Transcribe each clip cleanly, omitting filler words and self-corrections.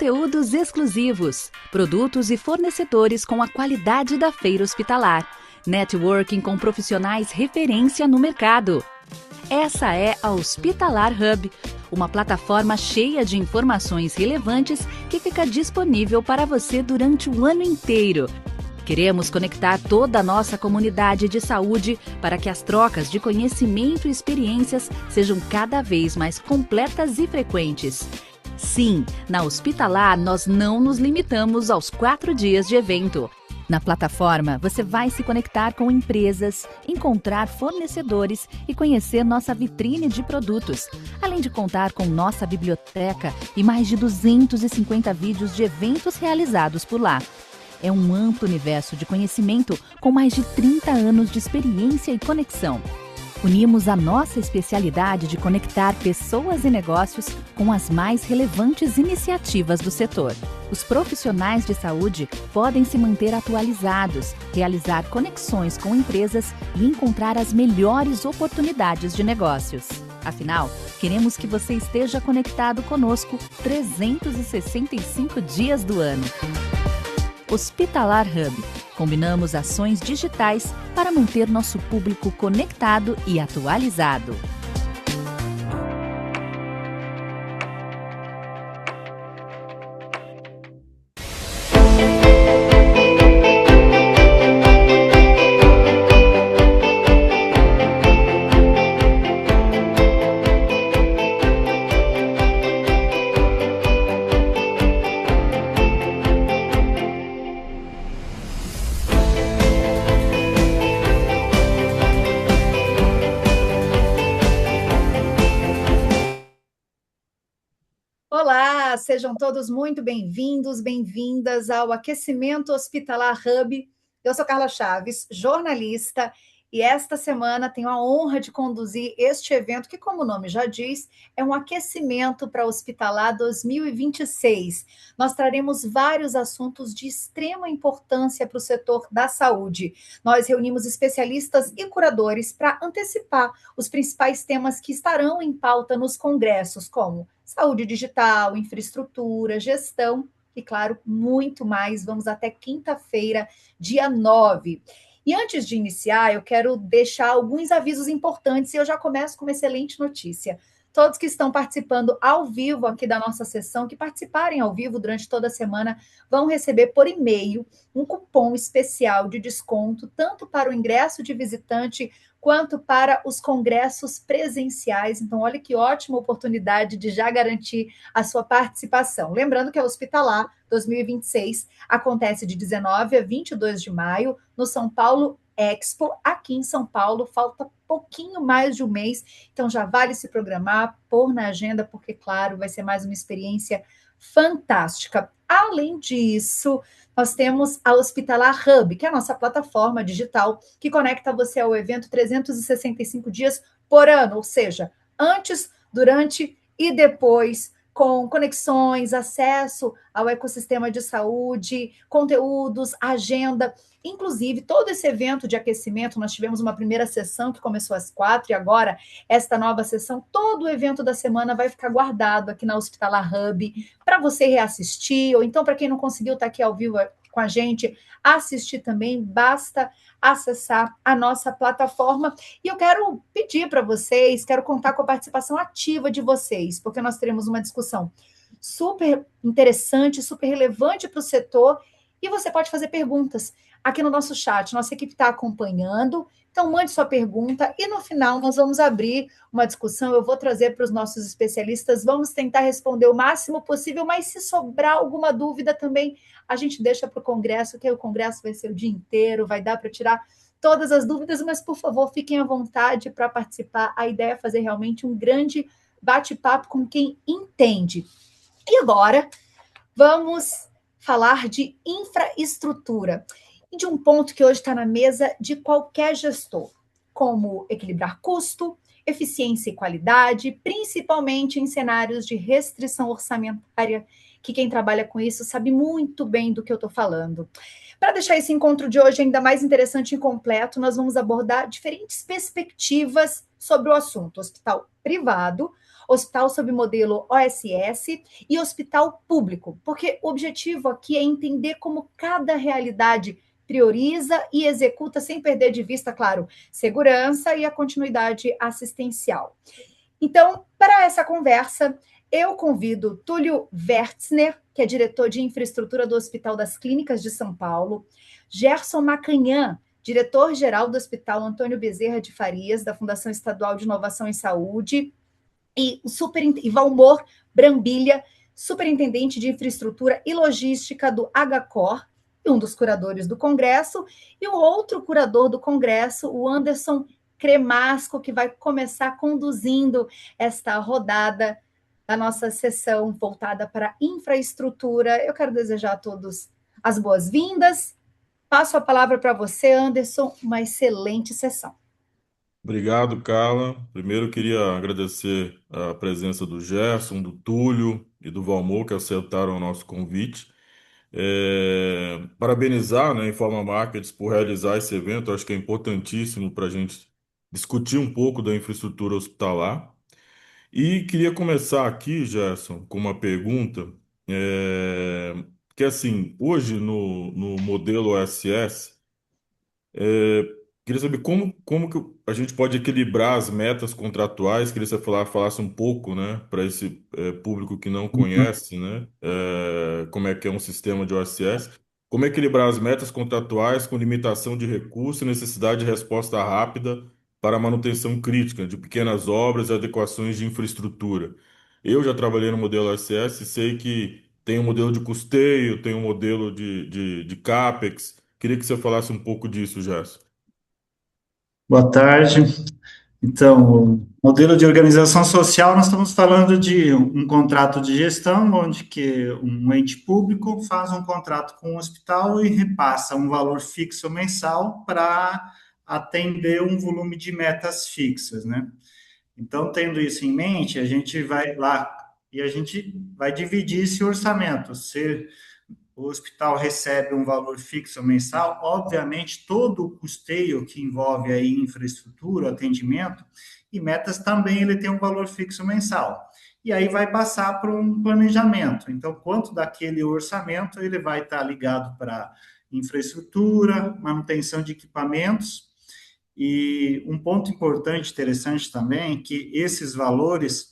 conteúdos exclusivos, produtos e fornecedores com a qualidade da feira hospitalar, networking com profissionais referência no mercado. Essa é a Hospitalar Hub, uma plataforma cheia de informações relevantes que fica disponível para você durante o ano inteiro. Queremos conectar toda a nossa comunidade de saúde para que as trocas de conhecimento e experiências sejam cada vez mais completas e frequentes. Sim, na Hospitalar nós não nos limitamos aos 4 dias de evento. Na plataforma, você vai se conectar com empresas, encontrar fornecedores e conhecer nossa vitrine de produtos, além de contar com nossa biblioteca e mais de 250 vídeos de eventos realizados por lá. É um amplo universo de conhecimento com mais de 30 anos de experiência e conexão. Unimos a nossa especialidade de conectar pessoas e negócios com as mais relevantes iniciativas do setor. Os profissionais de saúde podem se manter atualizados, realizar conexões com empresas e encontrar as melhores oportunidades de negócios. Afinal, queremos que você esteja conectado conosco 365 dias do ano. Hospitalar Hub. Combinamos ações digitais para manter nosso público conectado e atualizado. Olá, sejam todos muito bem-vindos, bem-vindas ao Aquecimento Hospitalar Hub. Eu sou Carla Chaves, jornalista, e esta semana tenho a honra de conduzir este evento que, como o nome já diz, é um aquecimento para Hospitalar 2026. Nós traremos vários assuntos de extrema importância para o setor da saúde. Nós reunimos especialistas e curadores para antecipar os principais temas que estarão em pauta nos congressos, como saúde digital, infraestrutura, gestão e, claro, muito mais. Vamos até quinta-feira, dia 9. E antes de iniciar, eu quero deixar alguns avisos importantes e eu já começo com uma excelente notícia. Todos que estão participando ao vivo aqui da nossa sessão, que participarem ao vivo durante toda a semana, vão receber por e-mail um cupom especial de desconto, tanto para o ingresso de visitante quanto para os congressos presenciais. Então, olha que ótima oportunidade de já garantir a sua participação. Lembrando que a Hospitalar 2026 acontece de 19 a 22 de maio no São Paulo Expo, aqui em São Paulo. Falta pouquinho mais de um mês, então já vale se programar, pôr na agenda, porque, claro, vai ser mais uma experiência fantástica. Além disso, nós temos a Hospitalar Hub, que é a nossa plataforma digital que conecta você ao evento 365 dias por ano, ou seja, antes, durante e depois, com conexões, acesso ao ecossistema de saúde, conteúdos, agenda. Inclusive, todo esse evento de aquecimento, nós tivemos uma primeira sessão que começou às 4 e agora esta nova sessão, todo o evento da semana vai ficar guardado aqui na Hospitalar Hub para você reassistir, ou então para quem não conseguiu estar aqui ao vivo com a gente, assistir também, basta acessar a nossa plataforma. E eu quero pedir para vocês, quero contar com a participação ativa de vocês, porque nós teremos uma discussão super interessante, super relevante para o setor, e você pode fazer perguntas aqui no nosso chat. Nossa equipe está acompanhando, então mande sua pergunta e no final nós vamos abrir uma discussão. Eu vou trazer para os nossos especialistas, vamos tentar responder o máximo possível, mas se sobrar alguma dúvida também, a gente deixa para o Congresso, que aí o Congresso vai ser o dia inteiro, vai dar para tirar todas as dúvidas, mas por favor, fiquem à vontade para participar. A ideia é fazer realmente um grande bate-papo com quem entende. E agora, vamos falar de infraestrutura e de um ponto que hoje está na mesa de qualquer gestor, como equilibrar custo, eficiência e qualidade, principalmente em cenários de restrição orçamentária, que quem trabalha com isso sabe muito bem do que eu estou falando. Para deixar esse encontro de hoje ainda mais interessante e completo, nós vamos abordar diferentes perspectivas sobre o assunto: hospital privado, hospital sob modelo OSS e hospital público, porque o objetivo aqui é entender como cada realidade prioriza e executa sem perder de vista, claro, segurança e a continuidade assistencial. Então, para essa conversa, eu convido Túlio Wertzner, que é diretor de infraestrutura do Hospital das Clínicas de São Paulo, Gerson Macanhã, diretor-geral do Hospital Antônio Bezerra de Farias, da Fundação Estadual de Inovação em Saúde, e Valmor Brambilha, superintendente de infraestrutura e logística do HCOR, e um dos curadores do Congresso, e o outro curador do Congresso, o Anderson Cremasco, que vai começar conduzindo esta rodada da nossa sessão voltada para infraestrutura. Eu quero desejar a todos as boas-vindas. Passo a palavra para você, Anderson. Uma excelente sessão. Obrigado, Carla. Primeiro, eu queria agradecer a presença do Gerson, do Túlio e do Valmor, que aceitaram o nosso convite. Parabenizar, né, a Informa Markets por realizar esse evento. Acho que é importantíssimo para a gente discutir um pouco da infraestrutura hospitalar. E queria começar aqui, Gerson, com uma pergunta, que assim, hoje no modelo OSS, é, queria saber como que a gente pode equilibrar as metas contratuais. Queria que você falasse um pouco, né, para esse público que não conhece, né, como é que é um sistema de OSS. Como equilibrar as metas contratuais com limitação de recurso e necessidade de resposta rápida para a manutenção crítica de pequenas obras e adequações de infraestrutura. Eu já trabalhei no modelo OSS e sei que tem um modelo de custeio, tem um modelo de CAPEX. Queria que você falasse um pouco disso, Gerson. Boa tarde. Então, o modelo de organização social, nós estamos falando de um contrato de gestão, onde que um ente público faz um contrato com o hospital e repassa um valor fixo mensal para atender um volume de metas fixas, né? Então, tendo isso em mente, a gente vai lá e a gente vai dividir esse orçamento. Se o hospital recebe um valor fixo mensal, obviamente todo o custeio que envolve aí infraestrutura, atendimento e metas também ele tem um valor fixo mensal. E aí vai passar para um planejamento. Então, quanto daquele orçamento ele vai estar ligado para infraestrutura, manutenção de equipamentos. E um ponto importante, interessante também, é que esses valores,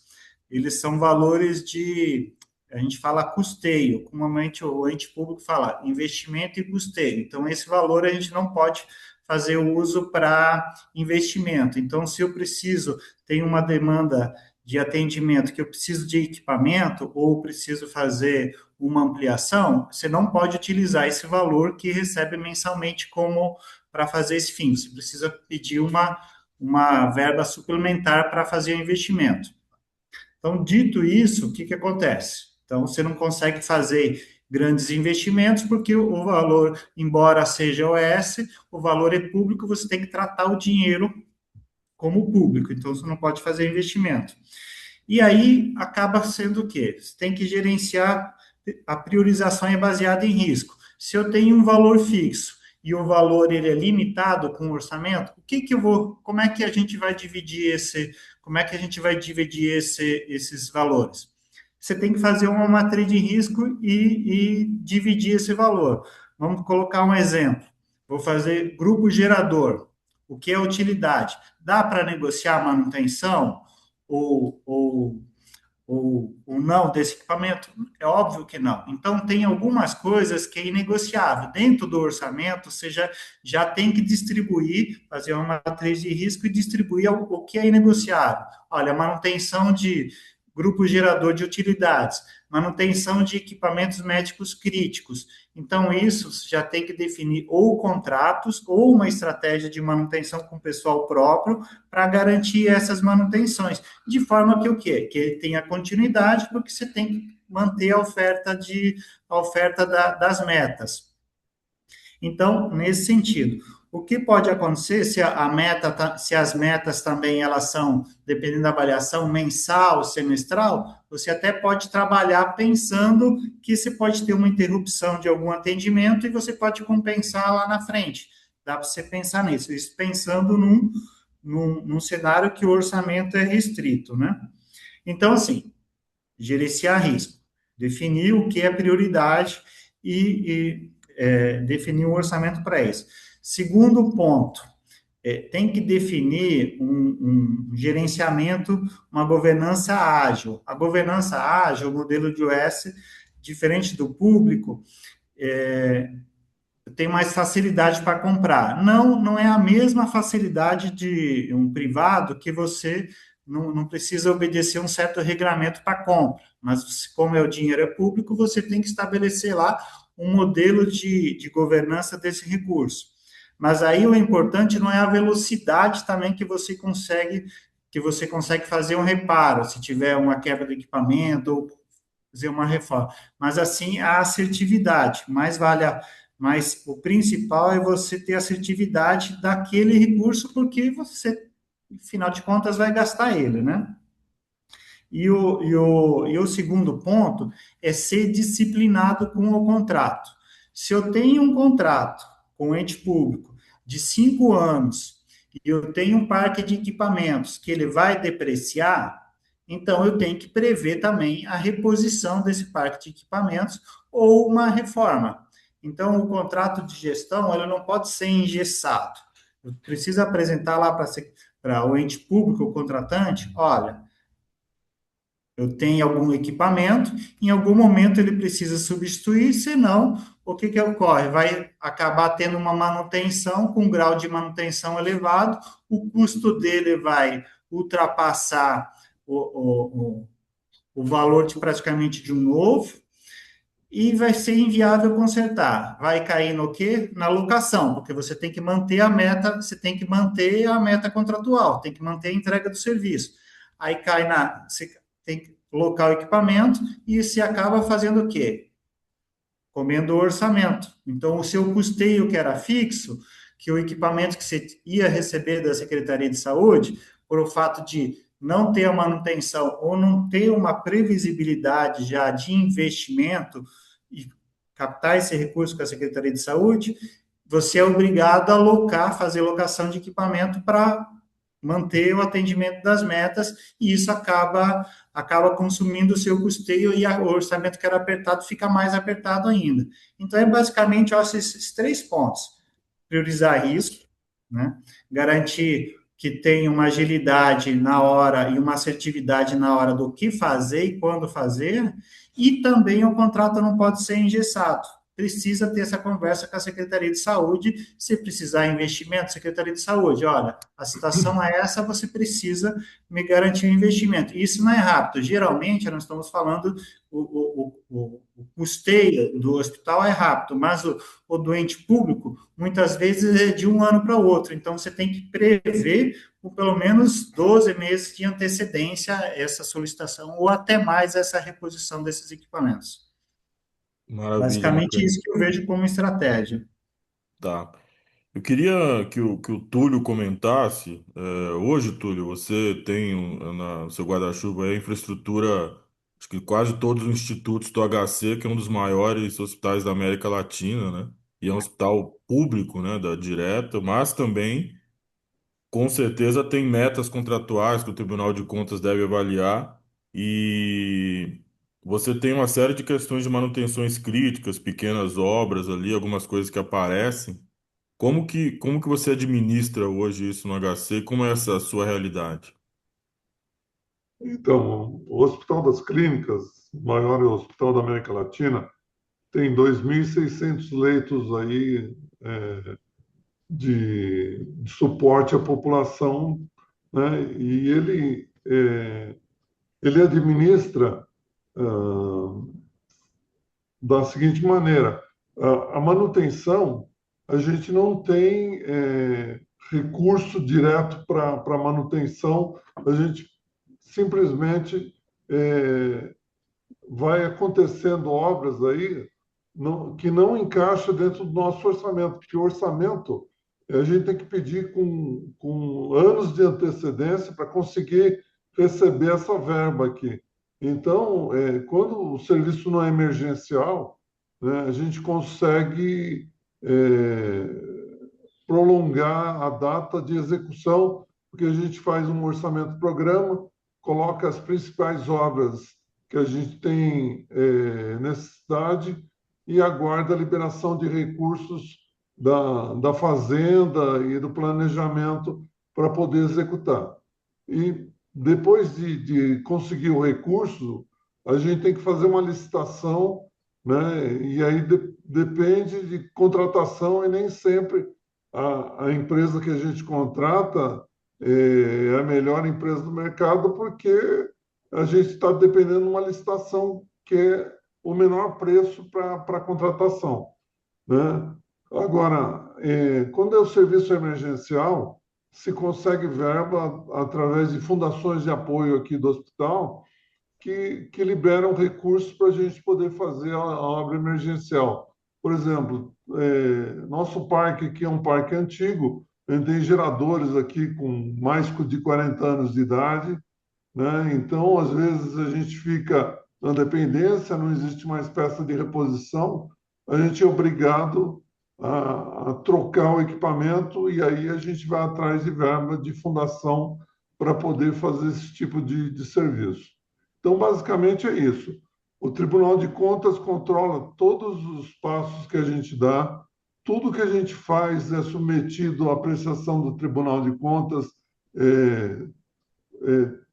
eles são valores de, a gente fala custeio, comumente o ente público fala investimento e custeio. Então, esse valor a gente não pode fazer uso para investimento. Então, se eu preciso, tem uma demanda de atendimento que eu preciso de equipamento ou preciso fazer uma ampliação, você não pode utilizar esse valor que recebe mensalmente como para fazer esse fim. Você precisa pedir uma verba suplementar para fazer o investimento. Então, dito isso, o que acontece? Então, você não consegue fazer grandes investimentos porque o valor, embora seja OS, o valor é público, você tem que tratar o dinheiro como público, então você não pode fazer investimento. E aí acaba sendo o quê? Você tem que gerenciar, a priorização é baseada em risco. Se eu tenho um valor fixo e o valor ele é limitado com o orçamento, como é que a gente vai dividir esses valores? Você tem que fazer uma matriz de risco e dividir esse valor. Vamos colocar um exemplo. Vou fazer grupo gerador. O que é utilidade? Dá para negociar a manutenção ou não desse equipamento? É óbvio que não. Então, tem algumas coisas que é inegociável. Dentro do orçamento, você já tem que distribuir, fazer uma matriz de risco e distribuir o que é inegociável. Olha, manutenção de grupo gerador de utilidades, manutenção de equipamentos médicos críticos. Então, isso já tem que definir ou contratos ou uma estratégia de manutenção com pessoal próprio para garantir essas manutenções. De forma que o quê? Que tenha continuidade, porque você tem que manter a oferta das metas. Então, nesse sentido, o que pode acontecer se se as metas também elas são, dependendo da avaliação mensal, semestral, você até pode trabalhar pensando que você pode ter uma interrupção de algum atendimento e você pode compensar lá na frente. Dá para você pensar nisso, isso pensando num cenário que o orçamento é restrito, né? Então, assim, gerenciar risco, definir o que é prioridade e definir um orçamento para isso. Segundo ponto, tem que definir um gerenciamento, uma governança ágil. A governança ágil, o modelo de US, diferente do público, tem mais facilidade para comprar. Não é a mesma facilidade de um privado que você não precisa obedecer um certo regramento para compra, mas como é o dinheiro é público, você tem que estabelecer lá um modelo de governança desse recurso. Mas aí o importante não é a velocidade também que você consegue fazer um reparo, se tiver uma quebra de equipamento ou fazer uma reforma, mas assim a assertividade, mas o principal é você ter assertividade daquele recurso, porque você, afinal de contas, vai gastar ele, né? E o segundo ponto é ser disciplinado com o contrato. Se eu tenho um contrato com um ente público de 5 anos e eu tenho um parque de equipamentos que ele vai depreciar, então eu tenho que prever também a reposição desse parque de equipamentos ou uma reforma. Então, o contrato de gestão ele não pode ser engessado. Eu preciso apresentar lá para o ente público, o contratante, olha, eu tenho algum equipamento, em algum momento ele precisa substituir, senão, o que que ocorre? Vai acabar tendo uma manutenção com um grau de manutenção elevado, o custo dele vai ultrapassar o valor de praticamente de um novo, e vai ser inviável consertar. Vai cair no quê? Na locação, porque você tem que manter a meta, você tem que manter a meta contratual, tem que manter a entrega do serviço. Aí cai você tem que locar o equipamento e se acaba fazendo o quê? Comendo o orçamento. Então, o seu custeio que era fixo, que o equipamento que você ia receber da Secretaria de Saúde, por o fato de não ter a manutenção ou não ter uma previsibilidade já de investimento e captar esse recurso com a Secretaria de Saúde, você é obrigado a fazer locação de equipamento para manter o atendimento das metas, e isso acaba consumindo o seu custeio e o orçamento que era apertado fica mais apertado ainda. Então, é basicamente esses 3 pontos. Priorizar risco, né? Garantir que tem uma agilidade na hora e uma assertividade na hora do que fazer e quando fazer, e também o contrato não pode ser engessado. Precisa ter essa conversa com a Secretaria de Saúde, se precisar investimento, Secretaria de Saúde, olha, a situação é essa, você precisa me garantir o investimento. Isso não é rápido, geralmente nós estamos falando, o custeio do hospital é rápido, mas o doente público, muitas vezes é de um ano para o outro, então você tem que prever com pelo menos 12 meses de antecedência essa solicitação, ou até mais essa reposição desses equipamentos. Maravilha, Basicamente, Lucas. isso que eu vejo como estratégia. Tá. Eu queria que o Túlio comentasse. Hoje, Túlio, você tem no seu guarda-chuva aí a infraestrutura, acho que quase todos os institutos do HC, que é um dos maiores hospitais da América Latina, né? E é um hospital público, né, da direta, mas também, com certeza, tem metas contratuais que o Tribunal de Contas deve avaliar. E você tem uma série de questões de manutenções críticas, pequenas obras ali, algumas coisas que aparecem. Como que você administra hoje isso no HC? Como é essa a sua realidade? Então, o Hospital das Clínicas, o maior hospital da América Latina, tem 2.600 leitos aí de suporte à população, né? E ele administra da seguinte maneira: a manutenção, a gente não tem recurso direto para manutenção, a gente simplesmente vai acontecendo obras aí que não encaixa dentro do nosso orçamento, porque o orçamento a gente tem que pedir com anos de antecedência para conseguir receber essa verba aqui. Então, quando o serviço não é emergencial, né, a gente consegue prolongar a data de execução, porque a gente faz um orçamento programa coloca as principais obras que a gente tem necessidade e aguarda a liberação de recursos da fazenda e do planejamento para poder executar. E depois de conseguir o recurso, a gente tem que fazer uma licitação, né? E aí depende de contratação e nem sempre a empresa que a gente contrata é a melhor empresa do mercado, porque a gente está dependendo de uma licitação que é o menor preço para a contratação, né? Agora, quando é o serviço emergencial, se consegue verba através de fundações de apoio aqui do hospital que liberam recursos para a gente poder fazer a obra emergencial. Por exemplo, nosso parque aqui é um parque antigo, a gente tem geradores aqui com mais de 40 anos de idade, né? Então, às vezes, a gente fica na dependência, não existe mais peça de reposição, a gente é obrigado a trocar o equipamento e aí a gente vai atrás de verba de fundação para poder fazer esse tipo de serviço. Então, basicamente é isso. O Tribunal de Contas controla todos os passos que a gente dá, tudo que a gente faz é submetido à apreciação do Tribunal de Contas, é,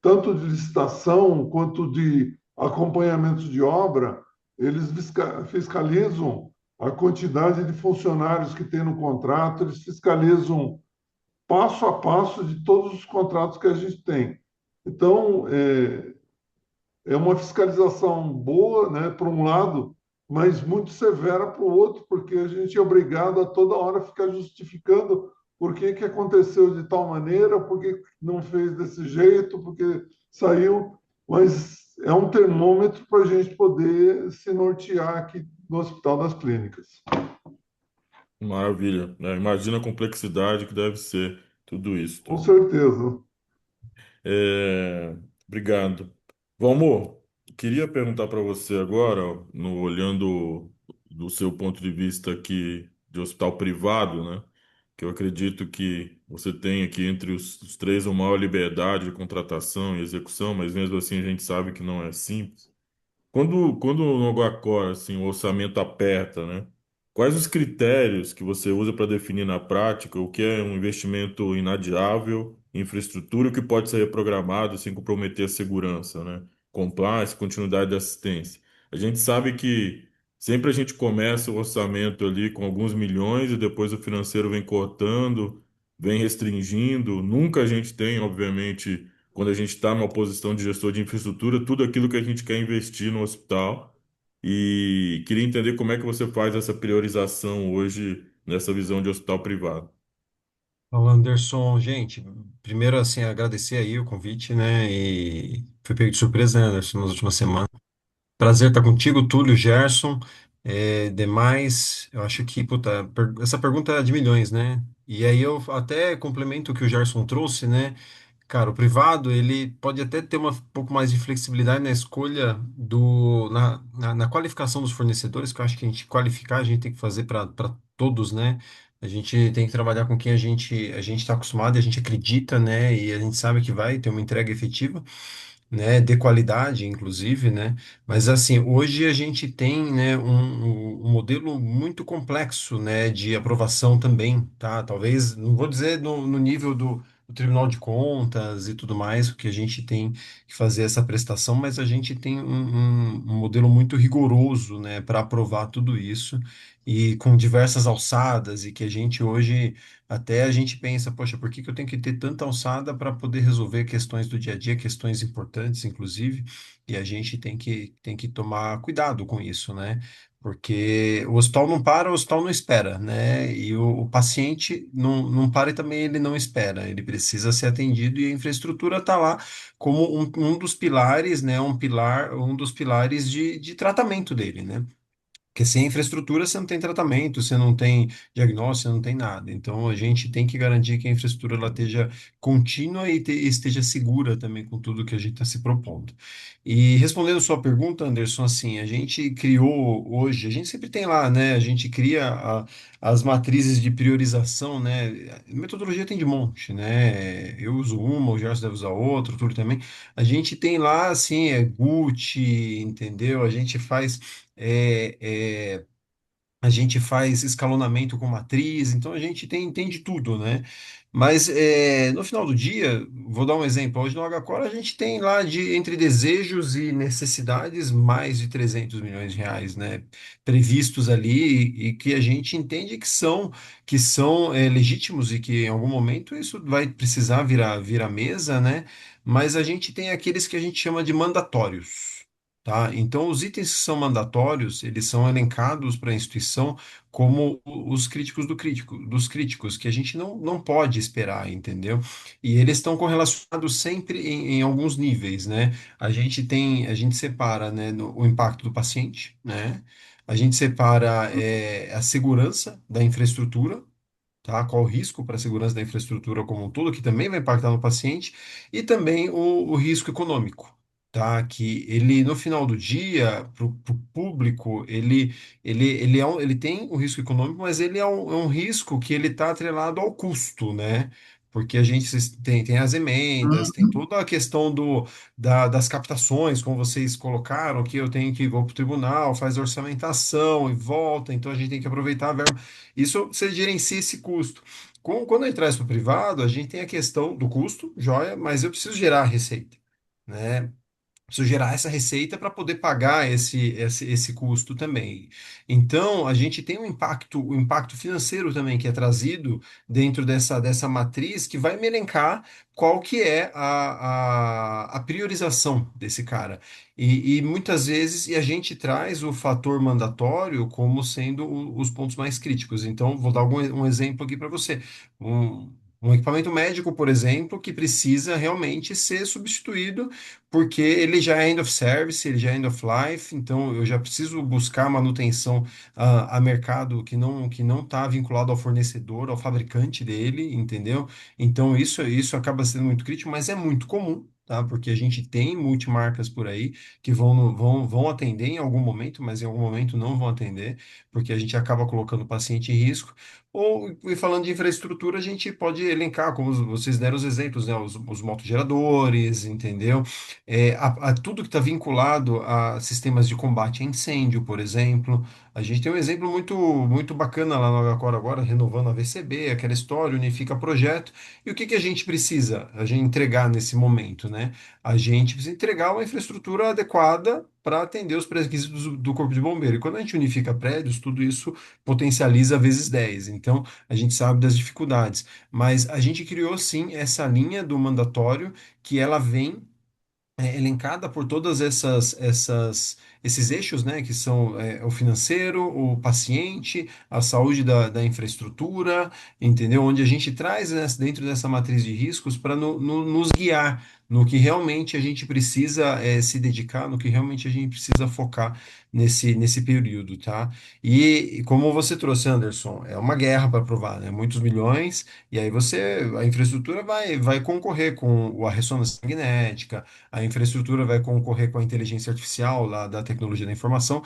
tanto de licitação quanto de acompanhamento de obra, eles fiscalizam a quantidade de funcionários que tem no contrato, eles fiscalizam passo a passo de todos os contratos que a gente tem. Então, é uma fiscalização boa, né, por um lado, mas muito severa para o outro, porque a gente é obrigado a toda hora ficar justificando por que que aconteceu de tal maneira, por que não fez desse jeito, porque saiu. Mas é um termômetro para a gente poder se nortear aqui no Hospital das Clínicas. Maravilha, né? Imagina a complexidade que deve ser tudo isso. Com certeza. É, Obrigado. Valmor, queria perguntar para você agora, olhando do seu ponto de vista aqui de hospital privado, né? Que eu acredito que você tem aqui entre os três uma maior liberdade de contratação e execução, mas mesmo assim a gente sabe que não é simples. Quando no Aguacor, assim, o orçamento aperta, né? Quais os critérios que você usa para definir na prática o que é um investimento inadiável em infraestrutura e o que pode ser reprogramado sem comprometer a segurança, né? Compliance, continuidade da assistência. A gente sabe que sempre a gente começa o orçamento ali com alguns milhões e depois o financeiro vem cortando, vem restringindo. Nunca a gente tem, obviamente, quando a gente está numa posição de gestor de infraestrutura, tudo aquilo que a gente quer investir no hospital. E queria entender como é que você faz essa priorização hoje nessa visão de hospital privado. Fala, Anderson, gente, primeiro assim agradecer aí o convite, né? E fui pego de surpresa, né, Anderson, nas últimas semanas. Prazer estar contigo, Túlio, Gerson, demais. Eu acho que, puta, essa pergunta é de milhões, né? E aí eu até complemento o que o Gerson trouxe, né? Cara, o privado, ele pode até ter um pouco mais de flexibilidade na escolha na qualificação dos fornecedores, que eu acho que a gente qualificar, a gente tem que fazer para todos, né? A gente tem que trabalhar com quem a gente está acostumado e a gente acredita, né? E a gente sabe que vai ter uma entrega efetiva, né, de qualidade, inclusive, né? Mas assim, hoje a gente tem, né, um modelo muito complexo, né, de aprovação também, tá? Talvez, não vou dizer no nível do Tribunal de Contas e tudo mais, que a gente tem que fazer essa prestação, mas a gente tem um modelo muito rigoroso, né, para aprovar tudo isso e com diversas alçadas e que a gente hoje até a gente pensa, poxa, por que que eu tenho que ter tanta alçada para poder resolver questões do dia a dia, questões importantes, inclusive, e a gente tem que tomar cuidado com isso, né? Porque o hospital não para, o hospital não espera, né? E o paciente não para e também ele não espera, ele precisa ser atendido e a infraestrutura está lá como um dos pilares, né? Um dos pilares de tratamento dele, né? Porque sem infraestrutura você não tem tratamento, você não tem diagnóstico, você não tem nada. Então a gente tem que garantir que a infraestrutura ela esteja contínua e esteja segura também com tudo que a gente está se propondo. E respondendo sua pergunta, Anderson, assim, a gente criou hoje, a gente sempre tem lá, né? A gente cria as matrizes de priorização, né? Metodologia tem de monte, né? Eu uso uma, o Gerson deve usar outra, tudo também. A gente tem lá, assim, Gucci, entendeu? É, é, a gente faz escalonamento com matriz, então a gente tem de tudo, né? Mas no final do dia, vou dar um exemplo. Hoje no Agacore a gente tem lá entre desejos e necessidades mais de 300 milhões de reais, né? Previstos ali e que a gente entende que são legítimos e que em algum momento isso vai precisar virar mesa, né? Mas a gente tem aqueles que a gente chama de mandatórios. Tá? Então, os itens que são mandatórios, eles são elencados para a instituição como os críticos dos críticos, que a gente não pode esperar, entendeu? E eles estão correlacionados sempre em alguns níveis, né? A gente separa, né, o impacto do paciente, né? A gente separa a segurança da infraestrutura, tá? Qual o risco para a segurança da infraestrutura como um todo, que também vai impactar no paciente, e também o risco econômico, tá? Que ele, no final do dia, para o público, ele tem um risco econômico, mas ele é um risco que ele está atrelado ao custo, né? Porque a gente tem as emendas, tem Uhum. toda a questão das captações, como vocês colocaram, que eu tenho que ir para o tribunal, faz orçamentação e volta, então a gente tem que aproveitar a verba. Isso você gerencia esse custo. Quando a gente traz para o privado, a gente tem a questão do custo, joia, mas eu preciso gerar receita, né? Preciso gerar essa receita para poder pagar esse custo também. Então, a gente tem um impacto financeiro também que é trazido dentro dessa matriz que vai me elencar qual que é a priorização desse cara. E muitas vezes a gente traz o fator mandatório como sendo os pontos mais críticos. Então, vou dar um exemplo aqui para você. Um equipamento médico, por exemplo, que precisa realmente ser substituído porque ele já é end of service, ele já é end of life, então eu já preciso buscar manutenção a mercado que não está vinculado ao fornecedor, ao fabricante dele, entendeu? Então isso acaba sendo muito crítico, mas é muito comum. Tá? Porque a gente tem multimarcas por aí que vão atender em algum momento, mas em algum momento não vão atender, porque a gente acaba colocando o paciente em risco. E falando de infraestrutura, a gente pode elencar, como vocês deram os exemplos, né? Os motogeradores, entendeu? Tudo que está vinculado a sistemas de combate a incêndio, por exemplo. A gente tem um exemplo muito, muito bacana lá no Agora agora, renovando a VCB, aquela história, unifica projeto. E o que que a gente precisa? A gente entregar nesse momento, né? A gente precisa entregar uma infraestrutura adequada para atender os pré-requisitos do Corpo de Bombeiro. E quando a gente unifica prédios, tudo isso potencializa vezes 10. Então, a gente sabe das dificuldades. Mas a gente criou, sim, essa linha do mandatório que ela vem elencada por todas esses eixos, né, que são o financeiro, o paciente, a saúde da infraestrutura, entendeu? Onde a gente traz dentro dessa matriz de riscos para nos guiar no que realmente a gente precisa se dedicar, no que realmente a gente precisa focar nesse período, tá? E como você trouxe, Anderson, é uma guerra para provar, né? Muitos milhões, e aí a infraestrutura vai concorrer com a ressonância magnética, a infraestrutura vai concorrer com a inteligência artificial lá da tecnologia da informação,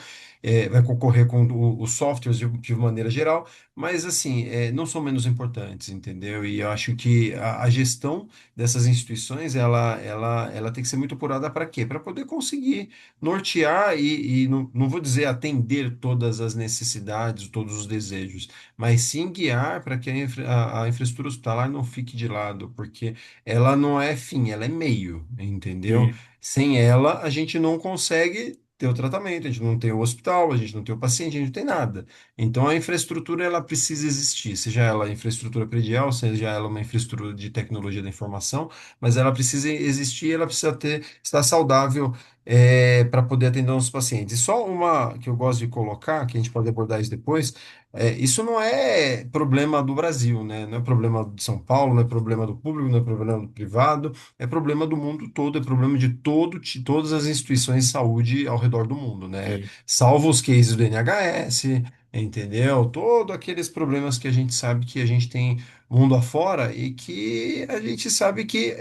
vai concorrer com os softwares de maneira geral, mas assim, não são menos importantes, entendeu? E eu acho que a gestão dessas instituições, ela tem que ser muito apurada para quê? Para poder conseguir nortear e não vou dizer atender todas as necessidades, todos os desejos, mas sim guiar para que a infraestrutura hospitalar não fique de lado, porque ela não é fim, ela é meio, entendeu? E, Sem ela, a gente não consegue ter o tratamento, a gente não tem o hospital, a gente não tem o paciente, a gente não tem nada. Então, a infraestrutura, ela precisa existir, seja ela infraestrutura predial, seja ela uma infraestrutura de tecnologia da informação, mas ela precisa existir, ela precisa estar saudável para poder atender nossos pacientes. E só uma que eu gosto de colocar, que a gente pode abordar isso depois, isso não é problema do Brasil, né? Não é problema de São Paulo, não é problema do público, não é problema do privado, é problema do mundo todo, é problema de todas as instituições de saúde ao redor do mundo, né? Sim. Salvo os cases do NHS, entendeu? Todos aqueles problemas que a gente sabe que a gente tem mundo afora e que a gente sabe que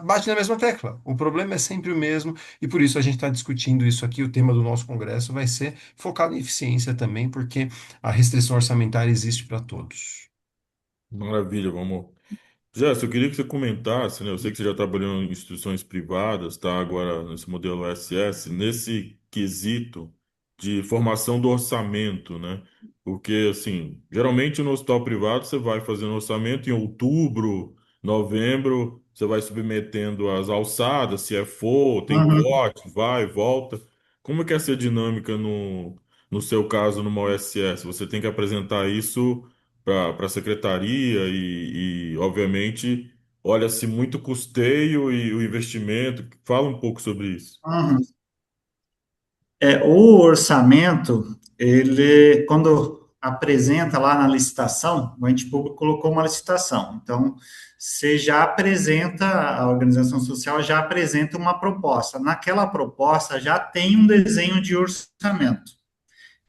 bate na mesma tecla. O problema é sempre o mesmo e por isso a gente está discutindo isso aqui. O tema do nosso congresso vai ser focado em eficiência também, porque a restrição orçamentária existe para todos. Maravilha, vamos. Jéssica, eu queria que você comentasse, né? Eu sei que você já trabalhou em instituições privadas, tá? Agora nesse modelo SS, nesse quesito de formação do orçamento, né? Porque, assim, geralmente no hospital privado você vai fazendo orçamento em outubro, novembro, você vai submetendo as alçadas, se é for, tem Uhum. corte, vai, volta. Como é que é essa dinâmica no seu caso, numa OSS? Você tem que apresentar isso para a secretaria obviamente, olha-se muito custeio e o investimento. Fala um pouco sobre isso. Uhum. O orçamento, ele, quando apresenta lá na licitação, o ente público colocou uma licitação. Então, você já apresenta, a organização social já apresenta uma proposta. Naquela proposta já tem um desenho de orçamento.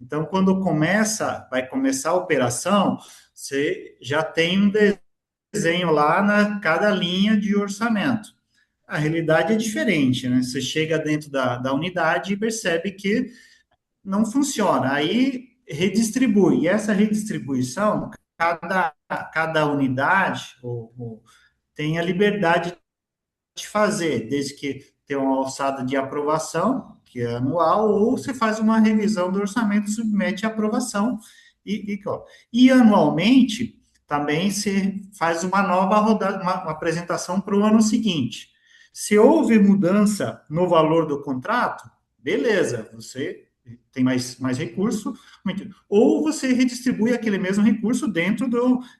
Então, quando vai começar a operação, você já tem um desenho lá na cada linha de orçamento. A realidade é diferente, né? Você chega dentro da unidade e percebe que não funciona. Aí redistribui. E essa redistribuição, cada unidade tem a liberdade de fazer, desde que tenha uma alçada de aprovação, que é anual, ou você faz uma revisão do orçamento, submete à aprovação e anualmente também se faz uma nova rodada, uma apresentação para o ano seguinte. Se houve mudança no valor do contrato, beleza, você tem mais recurso, ou você redistribui aquele mesmo recurso dentro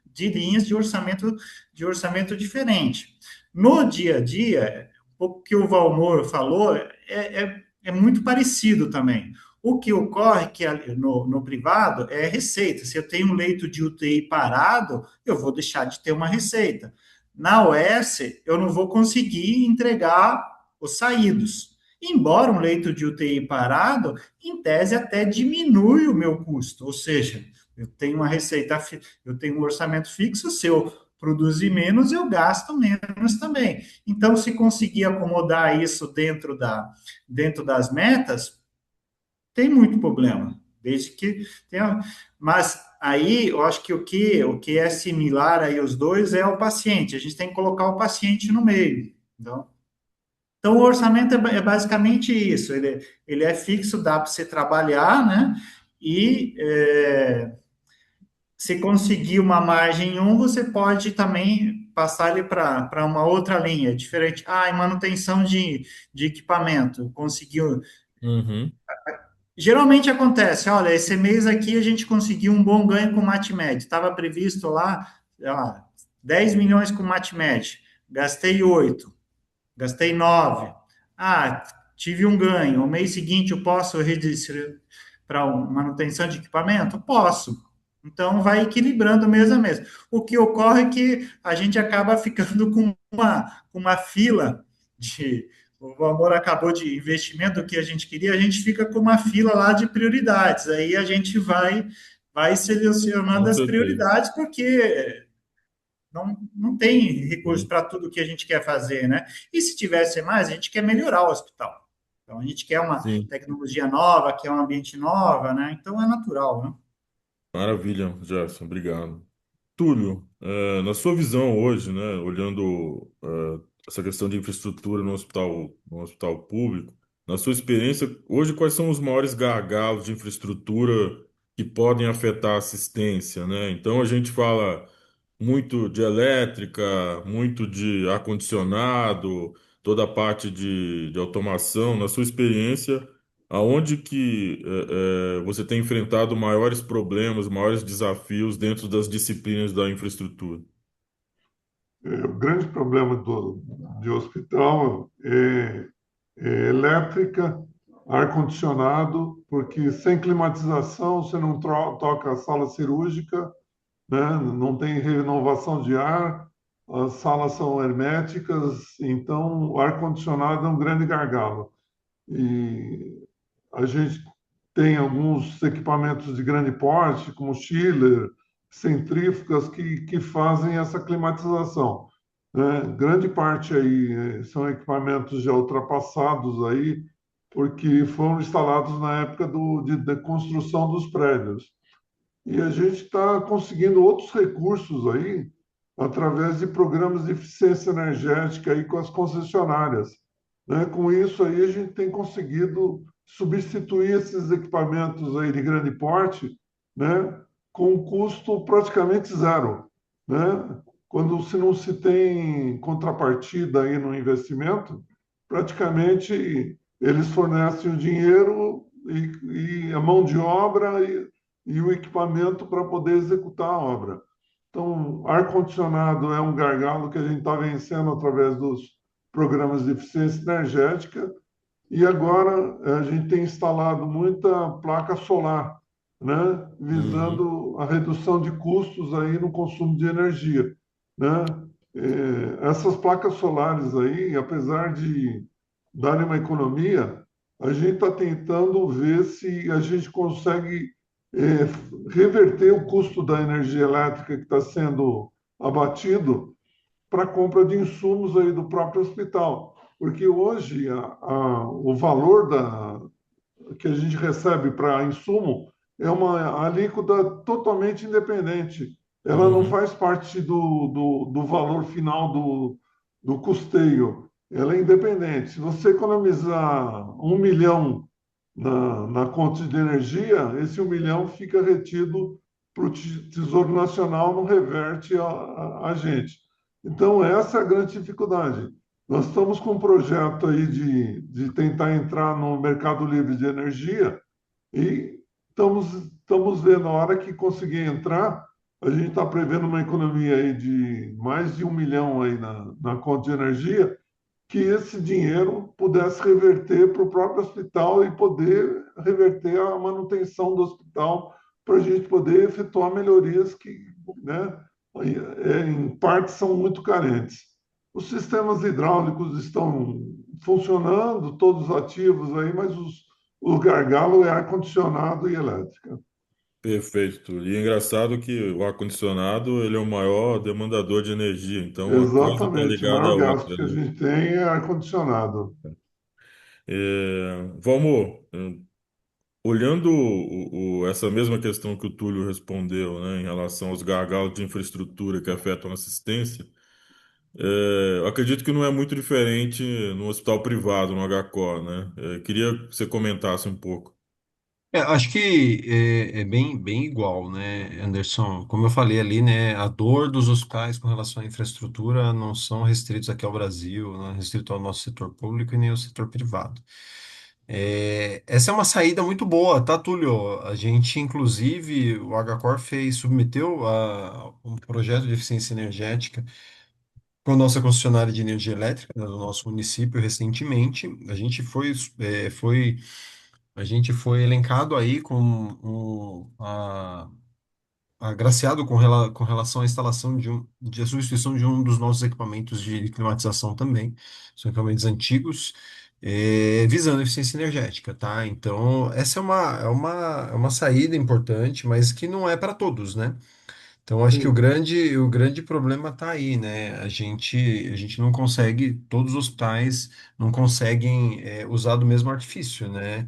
de linhas de orçamento diferente. No dia a dia, o que o Valmor falou é muito parecido também. O que ocorre que no privado é receita. Se eu tenho um leito de UTI parado, eu vou deixar de ter uma receita. Na OS, eu não vou conseguir entregar os saídos. Embora um leito de UTI parado, em tese até diminui o meu custo, ou seja, eu tenho uma receita, eu tenho um orçamento fixo, se eu produzir menos, eu gasto menos também. Então, se conseguir acomodar isso dentro das metas, tem muito problema, desde que tenha. Mas aí eu acho que o que é similar aí os dois é o paciente. A gente tem que colocar o paciente no meio. Então o orçamento é basicamente isso. Ele é fixo, dá para você trabalhar, né? E se conseguir uma margem em um, você pode também passar ele para uma outra linha, diferente. Em manutenção de equipamento, conseguiu. Uhum, Geralmente acontece, olha, esse mês aqui a gente conseguiu um bom ganho com o MatMed. Estava previsto lá, sei lá, 10 milhões com o MatMed. Gastei 8, gastei 9. Tive um ganho. O mês seguinte eu posso redistribuir para manutenção de equipamento? Posso. Então vai equilibrando mês a mês. O que ocorre é que a gente acaba ficando com uma fila de. O amor acabou de investimento que a gente queria, a gente fica com uma fila lá de prioridades. Aí a gente vai selecionando com as certeza. prioridades, porque não tem recurso Sim, para tudo que a gente quer fazer, né? E se tivesse mais, a gente quer melhorar o hospital. Então, a gente quer uma sim. tecnologia nova, quer um ambiente nova, né? Então, é natural, né? Maravilha, Gerson, obrigado. Túlio, na sua visão hoje, né, olhando essa questão de infraestrutura no hospital público, na sua experiência, hoje quais são os maiores gargalos de infraestrutura que podem afetar a assistência, né? Então a gente fala muito de elétrica, muito de ar-condicionado, toda a parte de automação. Na sua experiência, aonde que você tem enfrentado maiores problemas, maiores desafios dentro das disciplinas da infraestrutura? O grande problema de hospital é elétrica, ar-condicionado, porque sem climatização você não toca a sala cirúrgica, né? Não tem renovação de ar, as salas são herméticas, então o ar-condicionado é um grande gargalo. E a gente tem alguns equipamentos de grande porte, como chiller, centrífugas, que fazem essa climatização, né? Grande parte aí são equipamentos já ultrapassados aí, porque foram instalados na época da construção dos prédios. E a gente está conseguindo outros recursos aí, através de programas de eficiência energética aí com as concessionárias, né? Com isso aí, a gente tem conseguido substituir esses equipamentos aí de grande porte, né? Com um custo praticamente zero, né? Quando se não se tem contrapartida aí no investimento, praticamente eles fornecem o dinheiro e a mão de obra e o equipamento para poder executar a obra. Então, ar-condicionado é um gargalo que a gente está vencendo através dos programas de eficiência energética e agora a gente tem instalado muita placa solar, né, Uhum. visando a redução de custos aí no consumo de energia, né? Essas placas solares aí, apesar de darem uma economia, a gente está tentando ver se a gente consegue é, reverter o custo da energia elétrica que está sendo abatido para a compra de insumos aí do próprio hospital. Porque hoje o valor que a gente recebe para insumo é uma alíquota totalmente independente. Ela não Uhum. faz parte do valor final do custeio. Ela é independente. Se você economizar 1 milhão na conta de energia, esse 1 milhão fica retido para o Tesouro Nacional, não reverte a gente. Então, essa é a grande dificuldade. Nós estamos com um projeto aí de tentar entrar no mercado livre de energia e estamos vendo a hora que conseguir entrar, a gente está prevendo uma economia aí de mais de 1 milhão aí na conta de energia, que esse dinheiro pudesse reverter para o próprio hospital e poder reverter a manutenção do hospital para a gente poder efetuar melhorias que, né, em parte são muito carentes. Os sistemas hidráulicos estão funcionando, todos ativos aí, mas o gargalo é ar-condicionado e elétrica. Perfeito, Túlio. E é engraçado que o ar-condicionado ele é o maior demandador de energia, então uma coisa está Exatamente. O ligada à maior gasto outra, que a né? gente tem é ar-condicionado. Vamos, olhando essa mesma questão que o Túlio respondeu, né, em relação aos gargalos de infraestrutura que afetam a assistência, eu acredito que não é muito diferente no hospital privado, no HCO, né? Queria que você comentasse um pouco. Acho que é bem igual, né, Anderson? Como eu falei ali, né, a dor dos hospitais com relação à infraestrutura não são restritos aqui ao Brasil, não é restrito ao nosso setor público e nem ao setor privado. Essa é uma saída muito boa, tá, Túlio? A gente, inclusive, o HCor submeteu um projeto de eficiência energética com a nossa concessionária de energia elétrica, né, do nosso município recentemente. A gente foi elencado aí agraciado com relação à instalação de a substituição de um dos nossos equipamentos de climatização também. São equipamentos antigos, visando eficiência energética, tá? Então, essa é uma saída importante, mas que não é para todos, né? Então, acho que Sim, o grande problema está aí, né? A gente não consegue, todos os hospitais não conseguem, usar do mesmo artifício, né?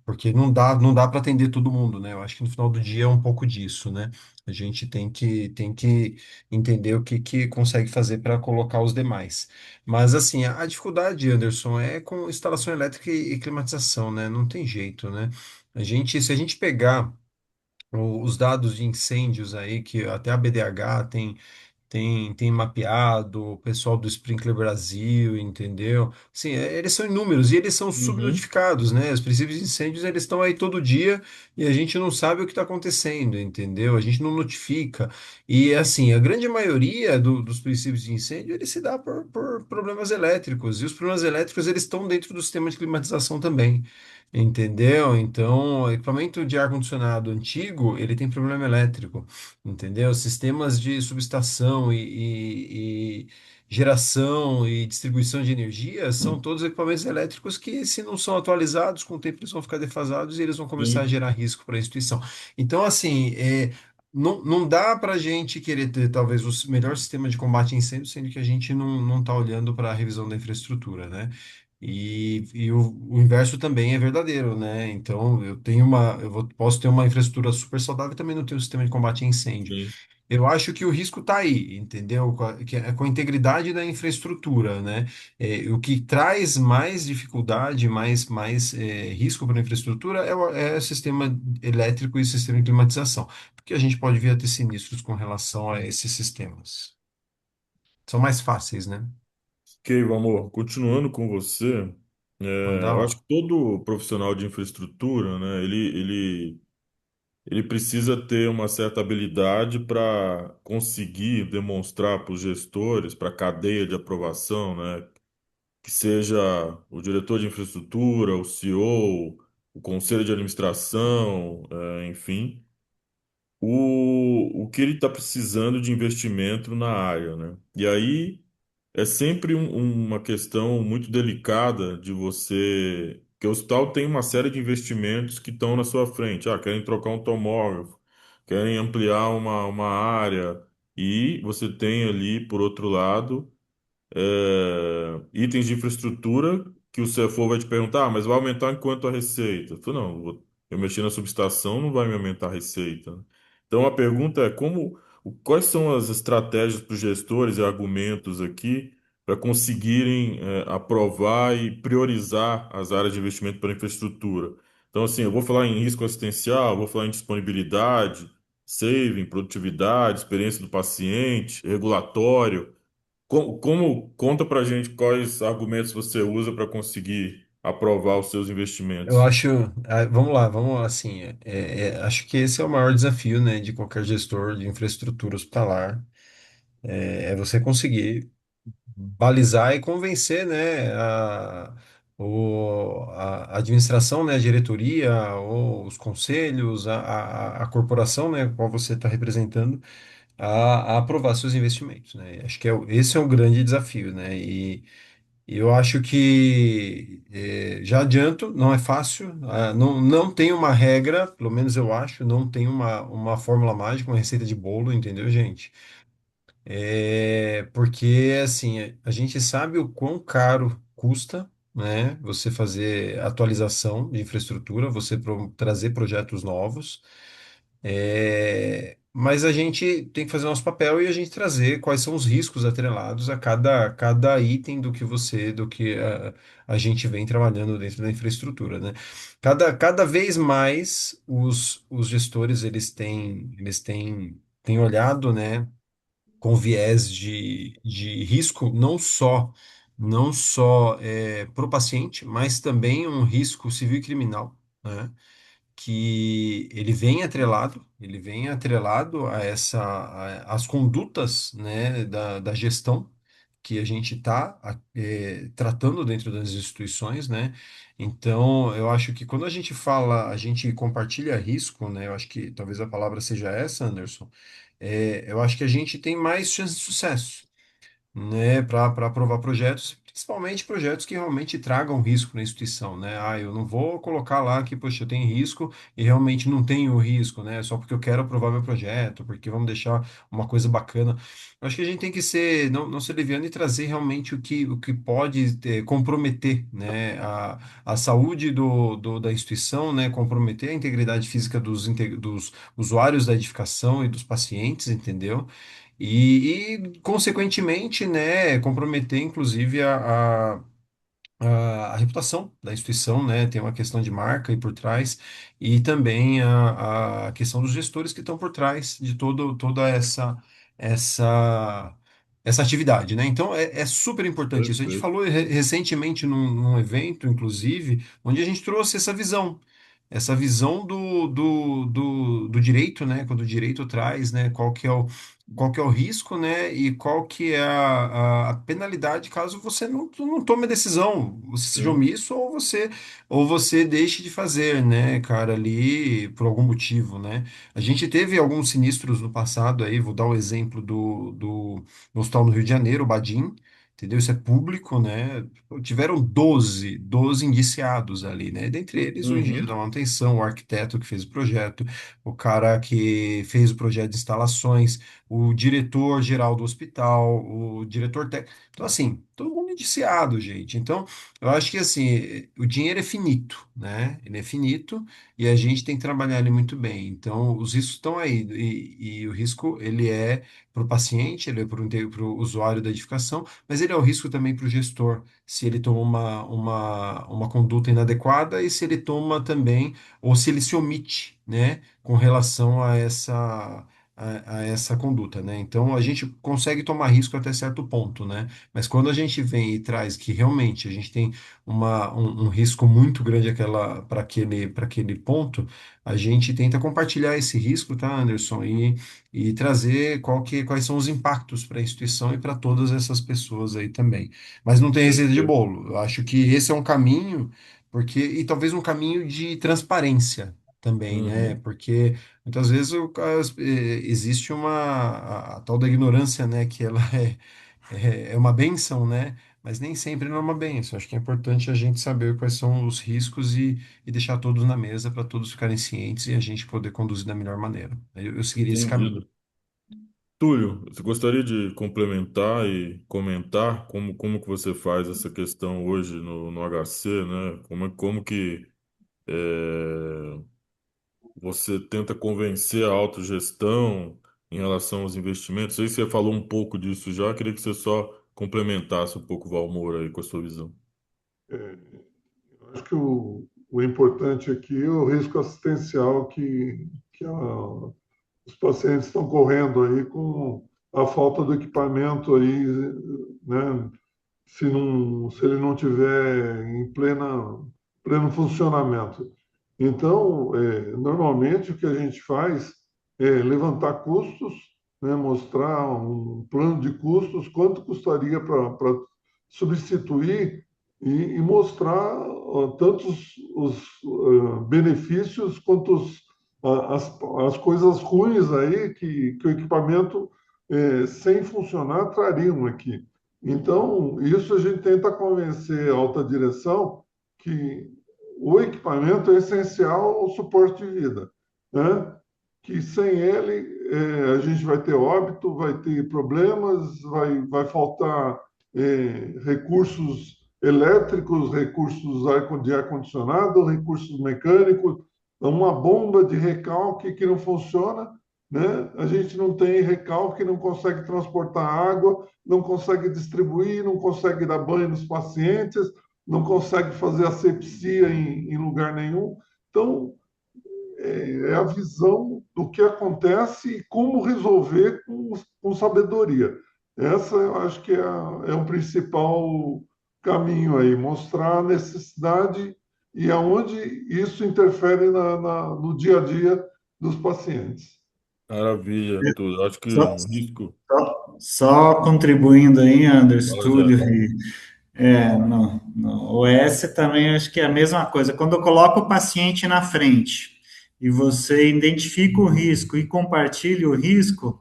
Porque não dá para atender todo mundo, né? Eu acho que no final do dia é um pouco disso, né? A gente tem que entender o que consegue fazer para colocar os demais. Mas, assim, a dificuldade, Anderson, é com instalação elétrica e climatização, né? Não tem jeito, né? Se a gente pegar os dados de incêndios aí, que até a BDH tem mapeado, o pessoal do Sprinkler Brasil, entendeu? Sim, eles são inúmeros e eles são Uhum. subnotificados, né? Os princípios de incêndios, eles estão aí todo dia e a gente não sabe o que está acontecendo, entendeu? A gente não notifica. E, assim, a grande maioria dos princípios de incêndio, ele se dá por problemas elétricos. E os problemas elétricos, eles estão dentro do sistema de climatização também. Entendeu? Então, o equipamento de ar-condicionado antigo, ele tem problema elétrico, entendeu? Sistemas de subestação e geração e distribuição de energia são todos equipamentos elétricos que, se não são atualizados, com o tempo eles vão ficar defasados e eles vão começar a Sim, gerar risco para a instituição. Então, assim, não dá para a gente querer ter talvez o melhor sistema de combate a incêndio, sendo que a gente não está olhando para a revisão da infraestrutura, né? E o inverso também é verdadeiro, né? Então, posso ter uma infraestrutura super saudável e também não ter um sistema de combate a incêndio. sim. Eu acho que o risco está aí, entendeu? Com a integridade da infraestrutura, né? O que traz mais dificuldade, mais risco para a infraestrutura é o sistema elétrico e o sistema de climatização, porque a gente pode vir a ter sinistros com relação a esses sistemas. São mais fáceis, né? Ok, amor, continuando com você, Mandar eu acho lá. que todo profissional de infraestrutura, né, ele precisa ter uma certa habilidade para conseguir demonstrar para os gestores, para a cadeia de aprovação, né, que seja o diretor de infraestrutura, o CEO, o conselho de administração, enfim, o que ele está precisando de investimento na área, né? E aí é sempre uma questão muito delicada de você. Que o hospital tem uma série de investimentos que estão na sua frente. Ah, querem trocar um tomógrafo, querem ampliar uma área, e você tem ali, por outro lado, itens de infraestrutura que o CFO vai te perguntar, mas vai aumentar em quanto a receita? Eu falo, não, eu mexer na subestação não vai me aumentar a receita. Então a pergunta é quais são as estratégias para os gestores e argumentos aqui para conseguirem aprovar e priorizar as áreas de investimento para infraestrutura? Então, assim, eu vou falar em risco assistencial, vou falar em disponibilidade, saving, produtividade, experiência do paciente, regulatório. Conta pra gente quais argumentos você usa para conseguir aprovar os seus Eu investimentos? acho, vamos lá, assim, acho que esse é o maior desafio, né, de qualquer gestor de infraestrutura hospitalar, é você conseguir balizar e convencer, né, a administração, né, a diretoria, ou os conselhos, a corporação, né, qual você está representando, a aprovar seus investimentos, né, acho que esse é o grande desafio, né, e eu acho que, já adianto, não é fácil, não tem uma regra, pelo menos eu acho, não tem uma fórmula mágica, uma receita de bolo, entendeu, gente? Porque, assim, a gente sabe o quão caro custa, né, você fazer atualização de infraestrutura, você trazer projetos novos. Mas a gente tem que fazer nosso papel e a gente trazer quais são os riscos atrelados a cada item do que a gente vem trabalhando dentro da infraestrutura, né? Cada vez mais os gestores têm olhado, né, com viés de risco, não só para o paciente, mas também um risco civil e criminal, né? Que ele vem atrelado às condutas, né, da gestão que a gente está tratando dentro das instituições, né? Então, eu acho que quando a gente fala, a gente compartilha risco, né? Eu acho que talvez a palavra seja essa, Anderson. Eu acho que a gente tem mais chance de sucesso, né, para aprovar projetos, principalmente projetos que realmente tragam risco na instituição, né? Ah, eu não vou colocar lá que, poxa, eu tenho risco e realmente não tenho risco, né? Só porque eu quero aprovar meu projeto, porque vamos deixar uma coisa bacana. Eu acho que a gente tem que não ser leviano e trazer realmente o que pode comprometer, né, a saúde da instituição, né, comprometer a integridade física dos usuários da edificação e dos pacientes, entendeu? Consequentemente, né, comprometer inclusive a reputação da instituição, né, tem uma questão de marca aí por trás, e também a questão dos gestores que estão por trás de toda essa, essa atividade, né? Então é super importante isso. A gente Perfeito. falou recentemente num evento, inclusive, onde a gente trouxe essa visão do direito, né? Quando o direito traz, né? Qual que é o risco, né? E qual que é a penalidade caso você não tome a decisão, você seja Sim. omisso ou você deixe de fazer, né, cara, ali por algum motivo, né? A gente teve alguns sinistros no passado aí, vou dar o exemplo do hospital no Rio de Janeiro, o Badim, entendeu? Isso é público, né? Tiveram doze indiciados ali, né? Dentre eles o engenheiro da Uhum. manutenção, o arquiteto que fez o projeto, o cara que fez o projeto de instalações, o diretor-geral do hospital, o diretor técnico. Então, assim, todo mundo indiciado, gente. Então, eu acho que, assim, o dinheiro é finito, né? Ele é finito e a gente tem que trabalhar ele muito bem. Então, os riscos estão aí. E o risco, ele é para o paciente, ele é para o usuário da edificação, mas ele é o risco também para o gestor, se ele toma uma conduta inadequada e se ele toma também, ou se ele se omite, né, com relação a essa conduta, né? Então a gente consegue tomar risco até certo ponto, né? Mas quando a gente vem e traz que realmente a gente tem um risco muito grande para aquele ponto, a gente tenta compartilhar esse risco, tá, Anderson? E trazer quais são os impactos para a instituição e para todas essas pessoas aí também. Mas não tem receita de Perfeito. bolo. Eu acho que esse é um caminho, e talvez um caminho de transparência também, né? Uhum. Porque muitas vezes existe a tal da ignorância, né? Que ela é uma bênção, né? Mas nem sempre não é uma bênção. Acho que é importante a gente saber quais são os riscos e deixar todos na mesa para todos ficarem cientes e a gente poder conduzir da melhor maneira. Eu seguiria esse caminho. Entendido. Túlio, você gostaria de complementar e comentar como que você faz essa questão hoje no HC, né? Como que é, você tenta convencer a autogestão em relação aos investimentos? Aí você falou um pouco disso já, queria que você só complementasse um pouco o Valmor aí com a sua visão. Acho que o importante aqui é o risco assistencial que os pacientes estão correndo aí com a falta do equipamento aí, né? Se ele não tiver em pleno funcionamento. Então, normalmente o que a gente faz é levantar custos, né, mostrar um plano de custos, quanto custaria para substituir e mostrar tanto os benefícios quanto as coisas ruins aí que o equipamento sem funcionar trariam aqui. Então, isso a gente tenta convencer a alta direção que o equipamento é essencial ao suporte de vida, né? Que sem ele a gente vai ter óbito, vai ter problemas, vai faltar recursos elétricos, recursos de ar-condicionado, recursos mecânicos, uma bomba de recalque que não funciona, né? A gente não tem recalque, não consegue transportar água, não consegue distribuir, não consegue dar banho nos pacientes, não consegue fazer asepsia em lugar nenhum. Então, é a visão do que acontece e como resolver com sabedoria. Essa eu acho que é o principal caminho aí, mostrar a necessidade e aonde isso interfere no dia a dia dos pacientes. Maravilha, Túlio. Acho que Só, um risco. só contribuindo aí, Anderson, Fala, Túlio, Gerson. no OS também acho que é a mesma coisa. Quando eu coloco o paciente na frente e você identifica o risco e compartilha o risco,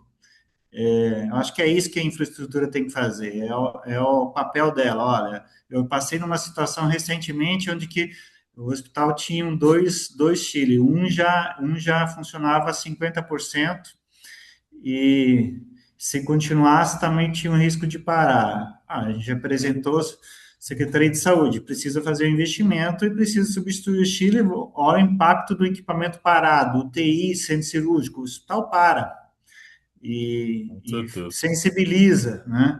eu acho que é isso que a infraestrutura tem que fazer, é o papel dela. Olha, eu passei numa situação recentemente onde que o hospital tinha dois Chile, um já funcionava a 50% e se continuasse também tinha um risco de parar. A gente apresentou Secretaria de Saúde, precisa fazer um investimento e precisa substituir o Chile, olha o impacto do equipamento parado, UTI, centro cirúrgico, o hospital para Com e certeza. sensibiliza, né?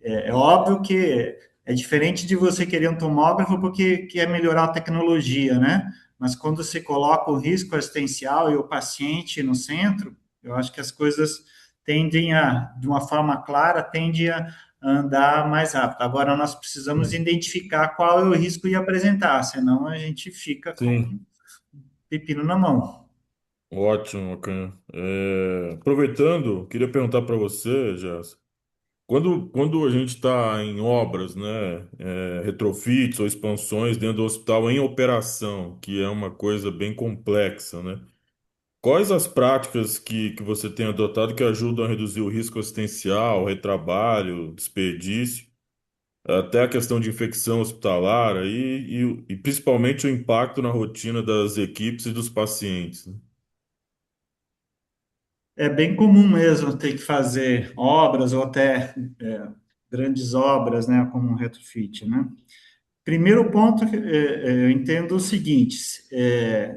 É óbvio que é diferente de você querer um tomógrafo porque quer melhorar a tecnologia, né? Mas quando você coloca o risco assistencial e o paciente no centro, eu acho que as coisas tendem a, de uma forma clara, tendem a andar mais rápido. Agora, nós precisamos Sim. identificar qual é o risco de apresentar, senão a gente fica com Sim. pepino na mão. Ótimo, Can. Aproveitando, queria perguntar para você, Jéssica, quando a gente está em obras, né, retrofits ou expansões dentro do hospital em operação, que é uma coisa bem complexa, né? Quais as práticas que você tem adotado que ajudam a reduzir o risco assistencial, retrabalho, desperdício, até a questão de infecção hospitalar aí, e principalmente o impacto na rotina das equipes e dos pacientes, né? É bem comum mesmo ter que fazer obras ou até grandes obras, né, como um retrofit, né? Primeiro ponto, eu entendo o seguinte: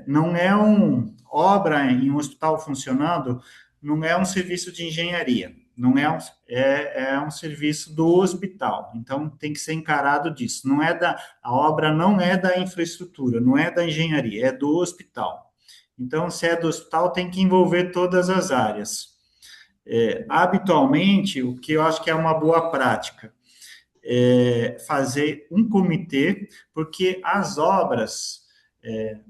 não é um obra em um hospital funcionando, não é um serviço de engenharia, não é é um serviço do hospital. Então tem que ser encarado disso. Não é da A obra não é da infraestrutura, não é da engenharia, é do hospital. Então, se é do hospital, tem que envolver todas as áreas. Habitualmente, o que eu acho que é uma boa prática fazer um comitê, porque as obras,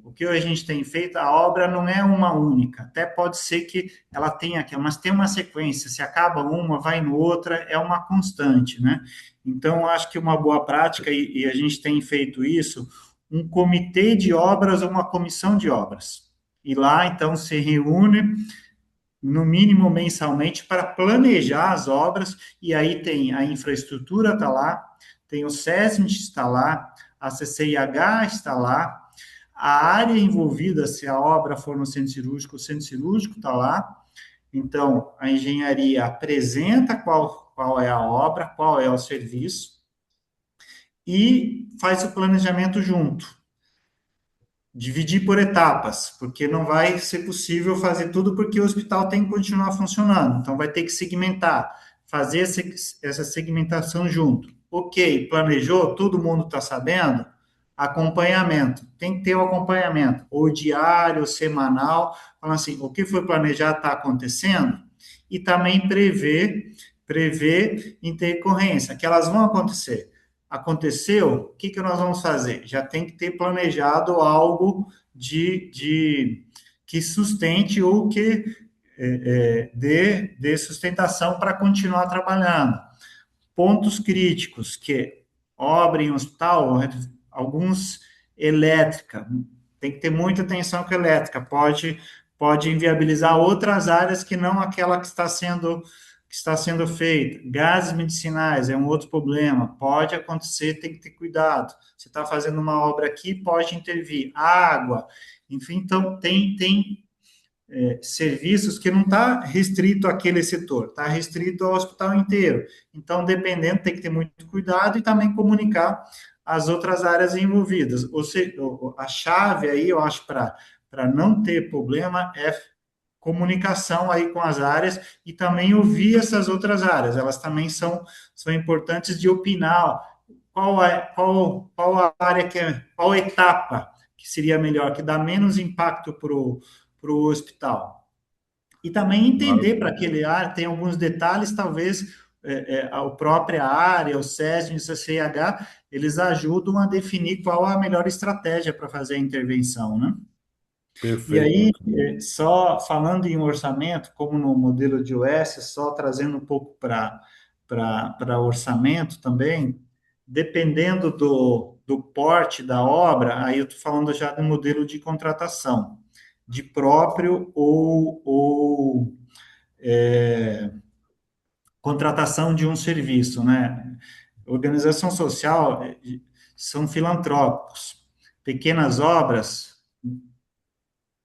o que a gente tem feito, a obra não é uma única, até pode ser que ela tenha aqui, mas tem uma sequência, se acaba uma, vai no outra, é uma constante, né? Então, acho que uma boa prática, e a gente tem feito isso, um comitê de obras ou uma comissão de obras. E lá, então, se reúne no mínimo mensalmente, para planejar as obras, e aí tem a infraestrutura está lá, tem o SESMIT está lá, a CCIH está lá, a área envolvida, se a obra for no centro cirúrgico, o centro cirúrgico está lá, então a engenharia apresenta qual é a obra, qual é o serviço, e faz o planejamento junto. Dividir por etapas, porque não vai ser possível fazer tudo, porque o hospital tem que continuar funcionando. Então, vai ter que segmentar, fazer essa segmentação junto. Ok, planejou, todo mundo está sabendo? Acompanhamento, tem que ter o acompanhamento, ou diário, ou semanal, falando assim, o que foi planejado está acontecendo, e também prever intercorrência, que elas vão acontecer. Aconteceu, o que nós vamos fazer? Já tem que ter planejado algo que sustente ou que dê sustentação para continuar trabalhando. Pontos críticos, que obra em hospital, alguns elétrica, tem que ter muita atenção com a elétrica, pode inviabilizar outras áreas que não aquela que está sendo feita. Gases medicinais é um outro problema, pode acontecer, tem que ter cuidado. Você está fazendo uma obra aqui, pode intervir. Água, enfim, então tem serviços que não está restrito àquele setor, está restrito ao hospital inteiro. Então, dependendo, tem que ter muito cuidado e também comunicar as outras áreas envolvidas. Ou seja, a chave aí, eu acho, para não ter problema é comunicação aí com as áreas e também ouvir essas outras áreas. Elas também são importantes de opinar qual a área qual etapa que seria melhor, que dá menos impacto para o hospital. E também entender para Maravilha. aquele área, tem alguns detalhes, talvez a própria área, o SESM, o CCH, eles ajudam a definir qual a melhor estratégia para fazer a intervenção, né? E Perfeito, aí, Can. só falando em orçamento, como no modelo de US, só trazendo um pouco para orçamento também, dependendo do porte da obra, aí eu estou falando já do modelo de contratação, de próprio ou contratação de um serviço, né? Organização social são filantrópicos. Pequenas obras,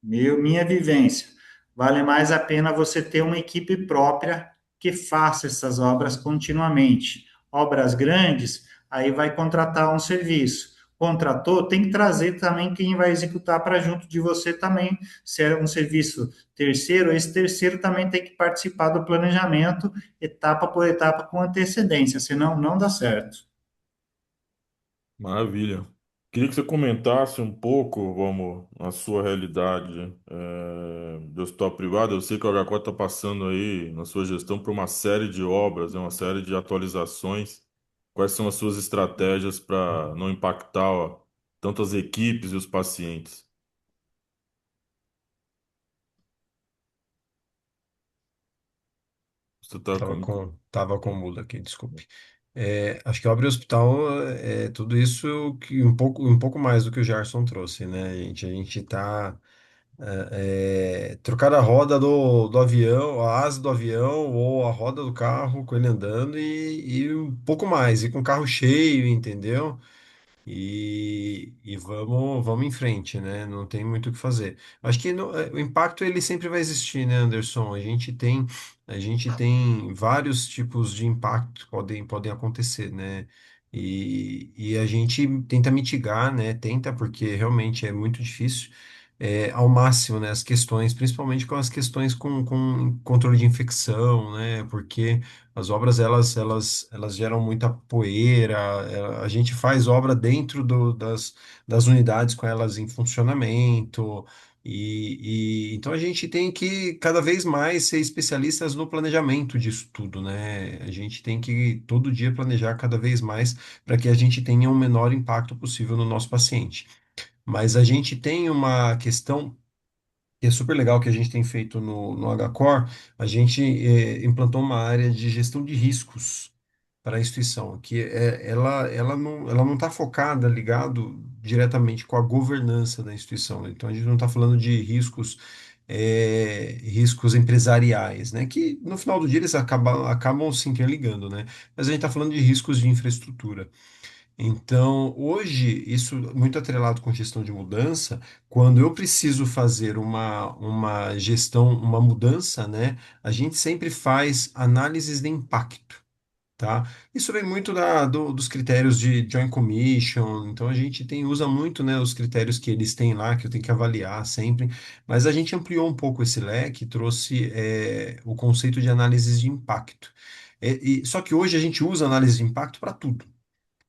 minha vivência. Vale mais a pena você ter uma equipe própria que faça essas obras continuamente. Obras grandes, aí vai contratar um serviço. Contratou, tem que trazer também quem vai executar para junto de você também. Se é um serviço terceiro, esse terceiro também tem que participar do planejamento, etapa por etapa, com antecedência, senão não dá certo. Maravilha. Queria que você comentasse um pouco, vamos, a sua realidade de hospital privado. Eu sei que o HCO está passando aí, na sua gestão, por uma série de obras, uma série de atualizações. Quais são as suas estratégias para não impactar, ó, tanto as equipes e os pacientes? Você está com... Tava com mudo aqui, desculpe. Acho que obra e hospital é tudo isso que um pouco mais do que o Gerson trouxe, né, gente? A gente tá trocar a roda do avião, a asa do avião ou a roda do carro com ele andando e um pouco mais, e com o carro cheio, entendeu? E vamos em frente, né? Não tem muito o que fazer. Acho que o impacto ele sempre vai existir, né, Anderson? A gente tem vários tipos de impacto que podem acontecer, né? E a gente tenta mitigar, né? Tenta, porque realmente é muito difícil, ao máximo, né? As questões, principalmente com as questões com controle de infecção, né? Porque as obras, elas geram muita poeira, a gente faz obra dentro das unidades com elas em funcionamento, então a gente tem que cada vez mais ser especialistas no planejamento disso tudo, né? A gente tem que todo dia planejar cada vez mais para que a gente tenha o menor impacto possível no nosso paciente. Mas a gente tem uma questão que é super legal que a gente tem feito no HCOR. A gente implantou uma área de gestão de riscos para a instituição, que ela não está focada, ligado diretamente com a governança da instituição. Então, a gente não está falando de riscos empresariais, né? Que no final do dia eles acabam se interligando, né? Mas a gente está falando de riscos de infraestrutura. Então, hoje, isso muito atrelado com gestão de mudança, quando eu preciso fazer uma gestão, uma mudança, né, a gente sempre faz análises de impacto, tá? Isso vem muito dos critérios de Joint Commission, então a gente usa muito, né, os critérios que eles têm lá, que eu tenho que avaliar sempre, mas a gente ampliou um pouco esse leque, trouxe o conceito de análises de impacto. Só que hoje a gente usa análise de impacto para tudo.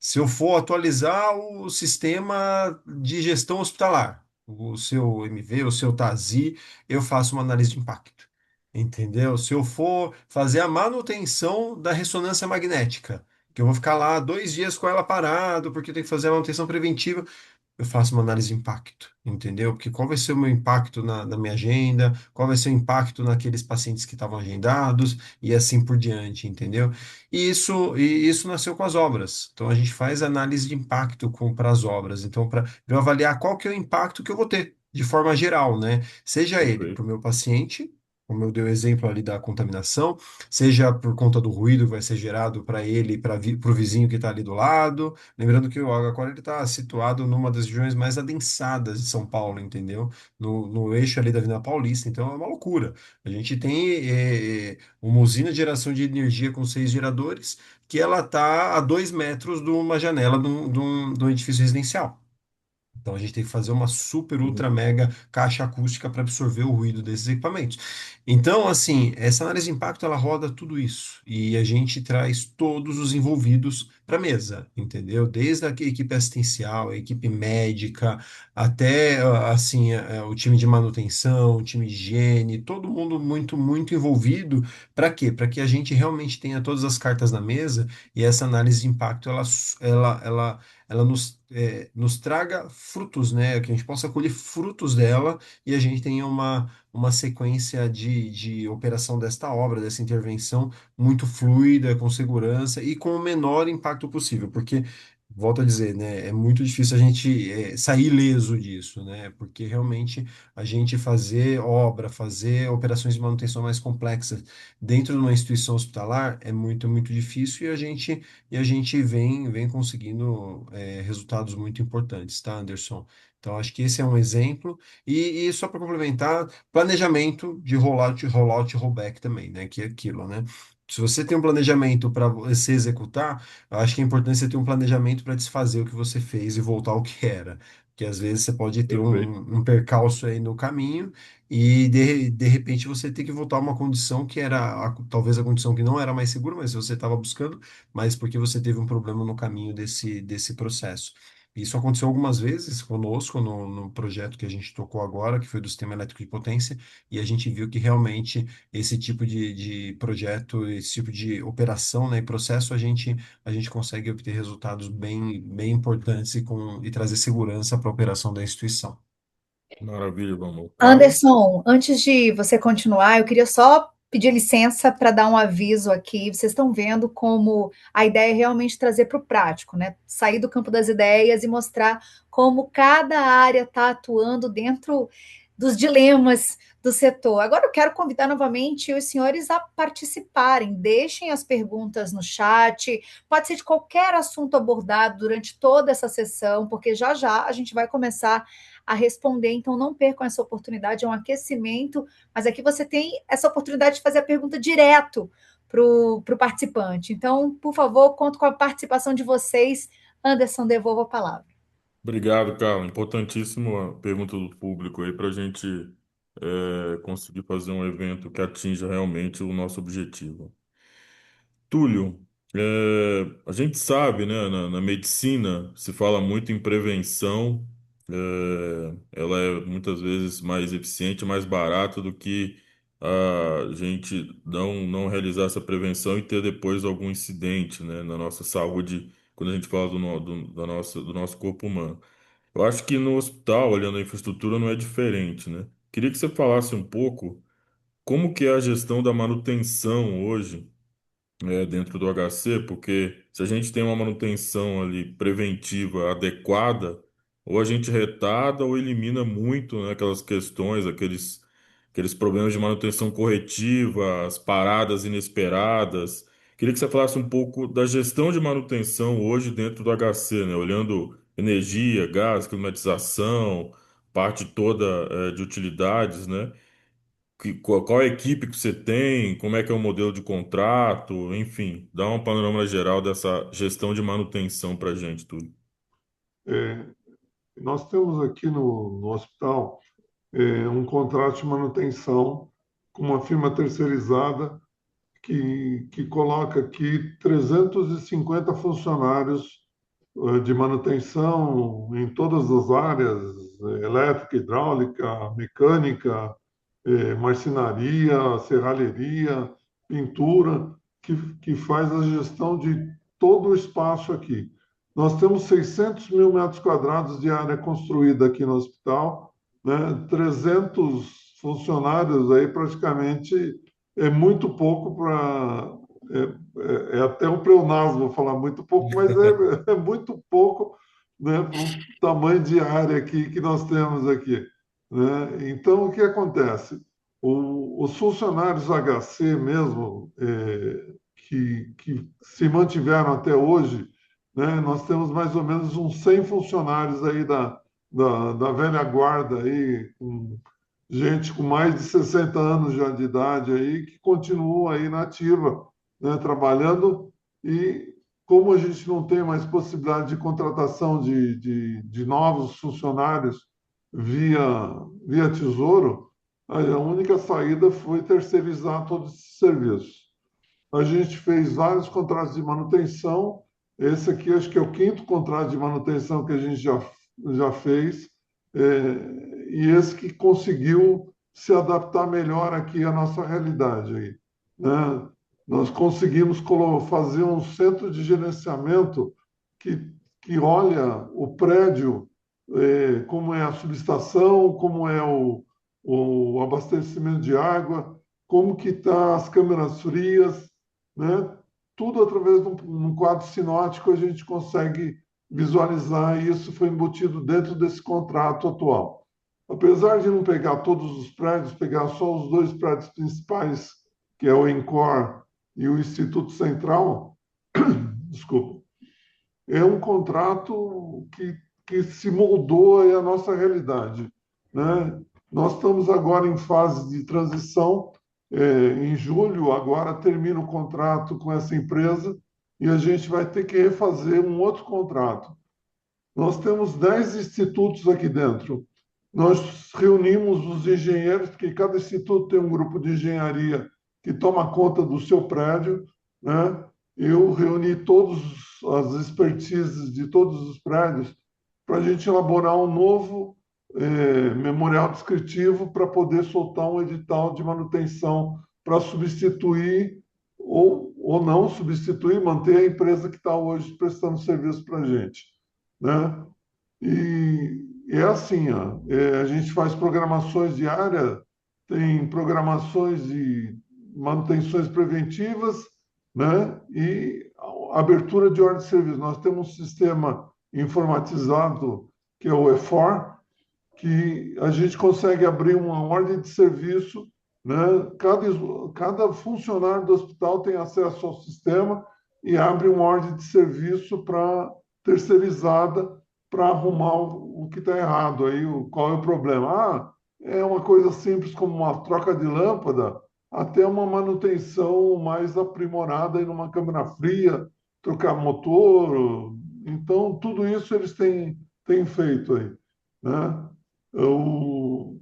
Se eu for atualizar o sistema de gestão hospitalar, o seu MV, o seu TASI, eu faço uma análise de impacto. Entendeu? Se eu for fazer a manutenção da ressonância magnética, que eu vou ficar lá 2 dias com ela parado, porque eu tenho que fazer a manutenção preventiva, eu faço uma análise de impacto, entendeu? Porque qual vai ser o meu impacto na minha agenda, qual vai ser o impacto naqueles pacientes que estavam agendados e assim por diante, entendeu? E isso nasceu com as obras. Então a gente faz análise de impacto para as obras. Então, para eu avaliar qual que é o impacto que eu vou ter, de forma geral, né? Seja ele para o Perfeito. meu paciente, como eu dei o exemplo ali da contaminação, seja por conta do ruído que vai ser gerado para ele e para o vizinho que está ali do lado. Lembrando que o Água ele está situado numa das regiões mais adensadas de São Paulo, entendeu? No eixo ali da Avenida Paulista, então é uma loucura. A gente tem uma usina de geração de energia com 6 geradores, que ela está a 2 metros de uma janela de um edifício residencial. Então a gente tem que fazer uma super, ultra, Uhum. mega caixa acústica para absorver o ruído desses equipamentos. Então, assim, essa análise de impacto ela roda tudo isso e a gente traz todos os envolvidos para a mesa, entendeu? Desde a equipe assistencial, a equipe médica, até assim o time de manutenção, o time de higiene, todo mundo muito, muito envolvido. Para quê? Para que a gente realmente tenha todas as cartas na mesa e essa análise de impacto ela nos traga frutos, né? Que a gente possa colher frutos dela e a gente tenha uma sequência de operação desta obra, dessa intervenção muito fluida, com segurança e com o menor impacto possível, porque, volto a dizer, né? É muito difícil a gente sair ileso disso, né? Porque realmente a gente fazer obra, fazer operações de manutenção mais complexas dentro de uma instituição hospitalar é muito, muito difícil e a gente vem conseguindo resultados muito importantes, tá, Anderson? Então, acho que esse é um exemplo. E só para complementar, planejamento de rollout e rollback também, né? Que é aquilo, né? Se você tem um planejamento para você executar, eu acho que é importante você ter um planejamento para desfazer o que você fez e voltar ao que era. Porque às vezes você pode ter Perfeito. um percalço aí no caminho e de repente você tem que voltar a uma condição que era talvez a condição que não era mais segura, mas você estava buscando, mas porque você teve um problema no caminho desse processo. Isso aconteceu algumas vezes conosco no projeto que a gente tocou agora, que foi do sistema elétrico de potência, e a gente viu que realmente esse tipo de projeto, esse tipo de operação, né, e processo, a gente consegue obter resultados bem importantes e trazer segurança para a operação da instituição. Maravilha, vamos. Carla? Anderson, antes de você continuar, eu queria só pedir licença para dar um aviso aqui. Vocês estão vendo como a ideia é realmente trazer para o prático, né? Sair do campo das ideias e mostrar como cada área está atuando dentro dos dilemas do setor. Agora eu quero convidar novamente os senhores a participarem. Deixem as perguntas no chat. Pode ser de qualquer assunto abordado durante toda essa sessão, porque já já a gente vai começar a responder, então não percam essa oportunidade, é um aquecimento, mas aqui você tem essa oportunidade de fazer a pergunta direto para o participante. Então, por favor, conto com a participação de vocês. Anderson, devolvo a palavra. Obrigado, Carla. Importantíssima a pergunta do público aí para a gente conseguir fazer um evento que atinja realmente o nosso objetivo. Túlio, a gente sabe, né, na medicina se fala muito em prevenção, ela é muitas vezes mais eficiente, mais barata do que a gente não realizar essa prevenção e ter depois algum incidente, né, na nossa saúde, quando a gente fala do nosso corpo humano. Eu acho que no hospital, olhando a infraestrutura, não é diferente, né? Queria que você falasse um pouco como que é a gestão da manutenção hoje dentro do HC, porque se a gente tem uma manutenção ali preventiva adequada, ou a gente retarda ou elimina muito, né, aquelas questões, aqueles problemas de manutenção corretiva, as paradas inesperadas. Queria que você falasse um pouco da gestão de manutenção hoje dentro do HC, né, olhando energia, gás, climatização, parte toda, de utilidades, né? Qual é a equipe que você tem, como é que é o modelo de contrato, enfim, dá um panorama geral dessa gestão de manutenção para a gente, tudo. É, nós temos aqui no hospital um contrato de manutenção com uma firma terceirizada que coloca aqui 350 funcionários de manutenção em todas as áreas, elétrica, hidráulica, mecânica, marcenaria, serralheria, pintura, que faz a gestão de todo o espaço aqui. Nós temos 600 mil metros quadrados de área construída aqui no hospital, né? 300 funcionários aí praticamente é muito pouco para é até um pleonasmo vou falar muito pouco, mas é muito pouco, né, para o tamanho de área aqui que nós temos aqui, né? Então, o que acontece? Os funcionários HC mesmo, que se mantiveram até hoje, né, nós temos mais ou menos uns 100 funcionários aí da velha guarda, aí, com gente com mais de 60 anos já de idade, aí, que continua aí na ativa, né, trabalhando. E como a gente não tem mais possibilidade de contratação de novos funcionários via Tesouro, a única saída foi terceirizar todos esses serviços. A gente fez vários contratos de manutenção. Esse aqui acho que é o quinto contrato de manutenção que a gente já fez, e esse que conseguiu se adaptar melhor aqui à nossa realidade aí, né? Nós conseguimos fazer um centro de gerenciamento que olha o prédio, como é a subestação, como é o abastecimento de água, como que tá as câmeras frias, né? Tudo através de um quadro sinótico a gente consegue visualizar, e isso foi embutido dentro desse contrato atual. Apesar de não pegar todos os prédios, pegar só os dois prédios principais, que é o ENCOR e o Instituto Central, desculpa, é um contrato que se moldou à nossa realidade, né? Nós estamos agora em fase de transição. Em julho, agora termina o contrato com essa empresa e a gente vai ter que refazer um outro contrato. Nós temos 10 institutos aqui dentro. Nós reunimos os engenheiros, porque cada instituto tem um grupo de engenharia que toma conta do seu prédio, né? Eu reuni todas as expertises de todos os prédios para a gente elaborar um novo memorial descritivo para poder soltar um edital de manutenção para substituir ou não substituir, manter a empresa que está hoje prestando serviço para a gente, né? E é assim, ó, a gente faz programações diárias, tem programações de manutenções preventivas, né? E abertura de ordem de serviço. Nós temos um sistema informatizado que é o EFOR, que a gente consegue abrir uma ordem de serviço, né? Cada funcionário do hospital tem acesso ao sistema e abre uma ordem de serviço para terceirizada para arrumar o que está errado aí, qual é o problema. É uma coisa simples como uma troca de lâmpada, até uma manutenção mais aprimorada aí numa câmara fria, trocar motor. Então, tudo isso eles têm feito aí, né? Eu,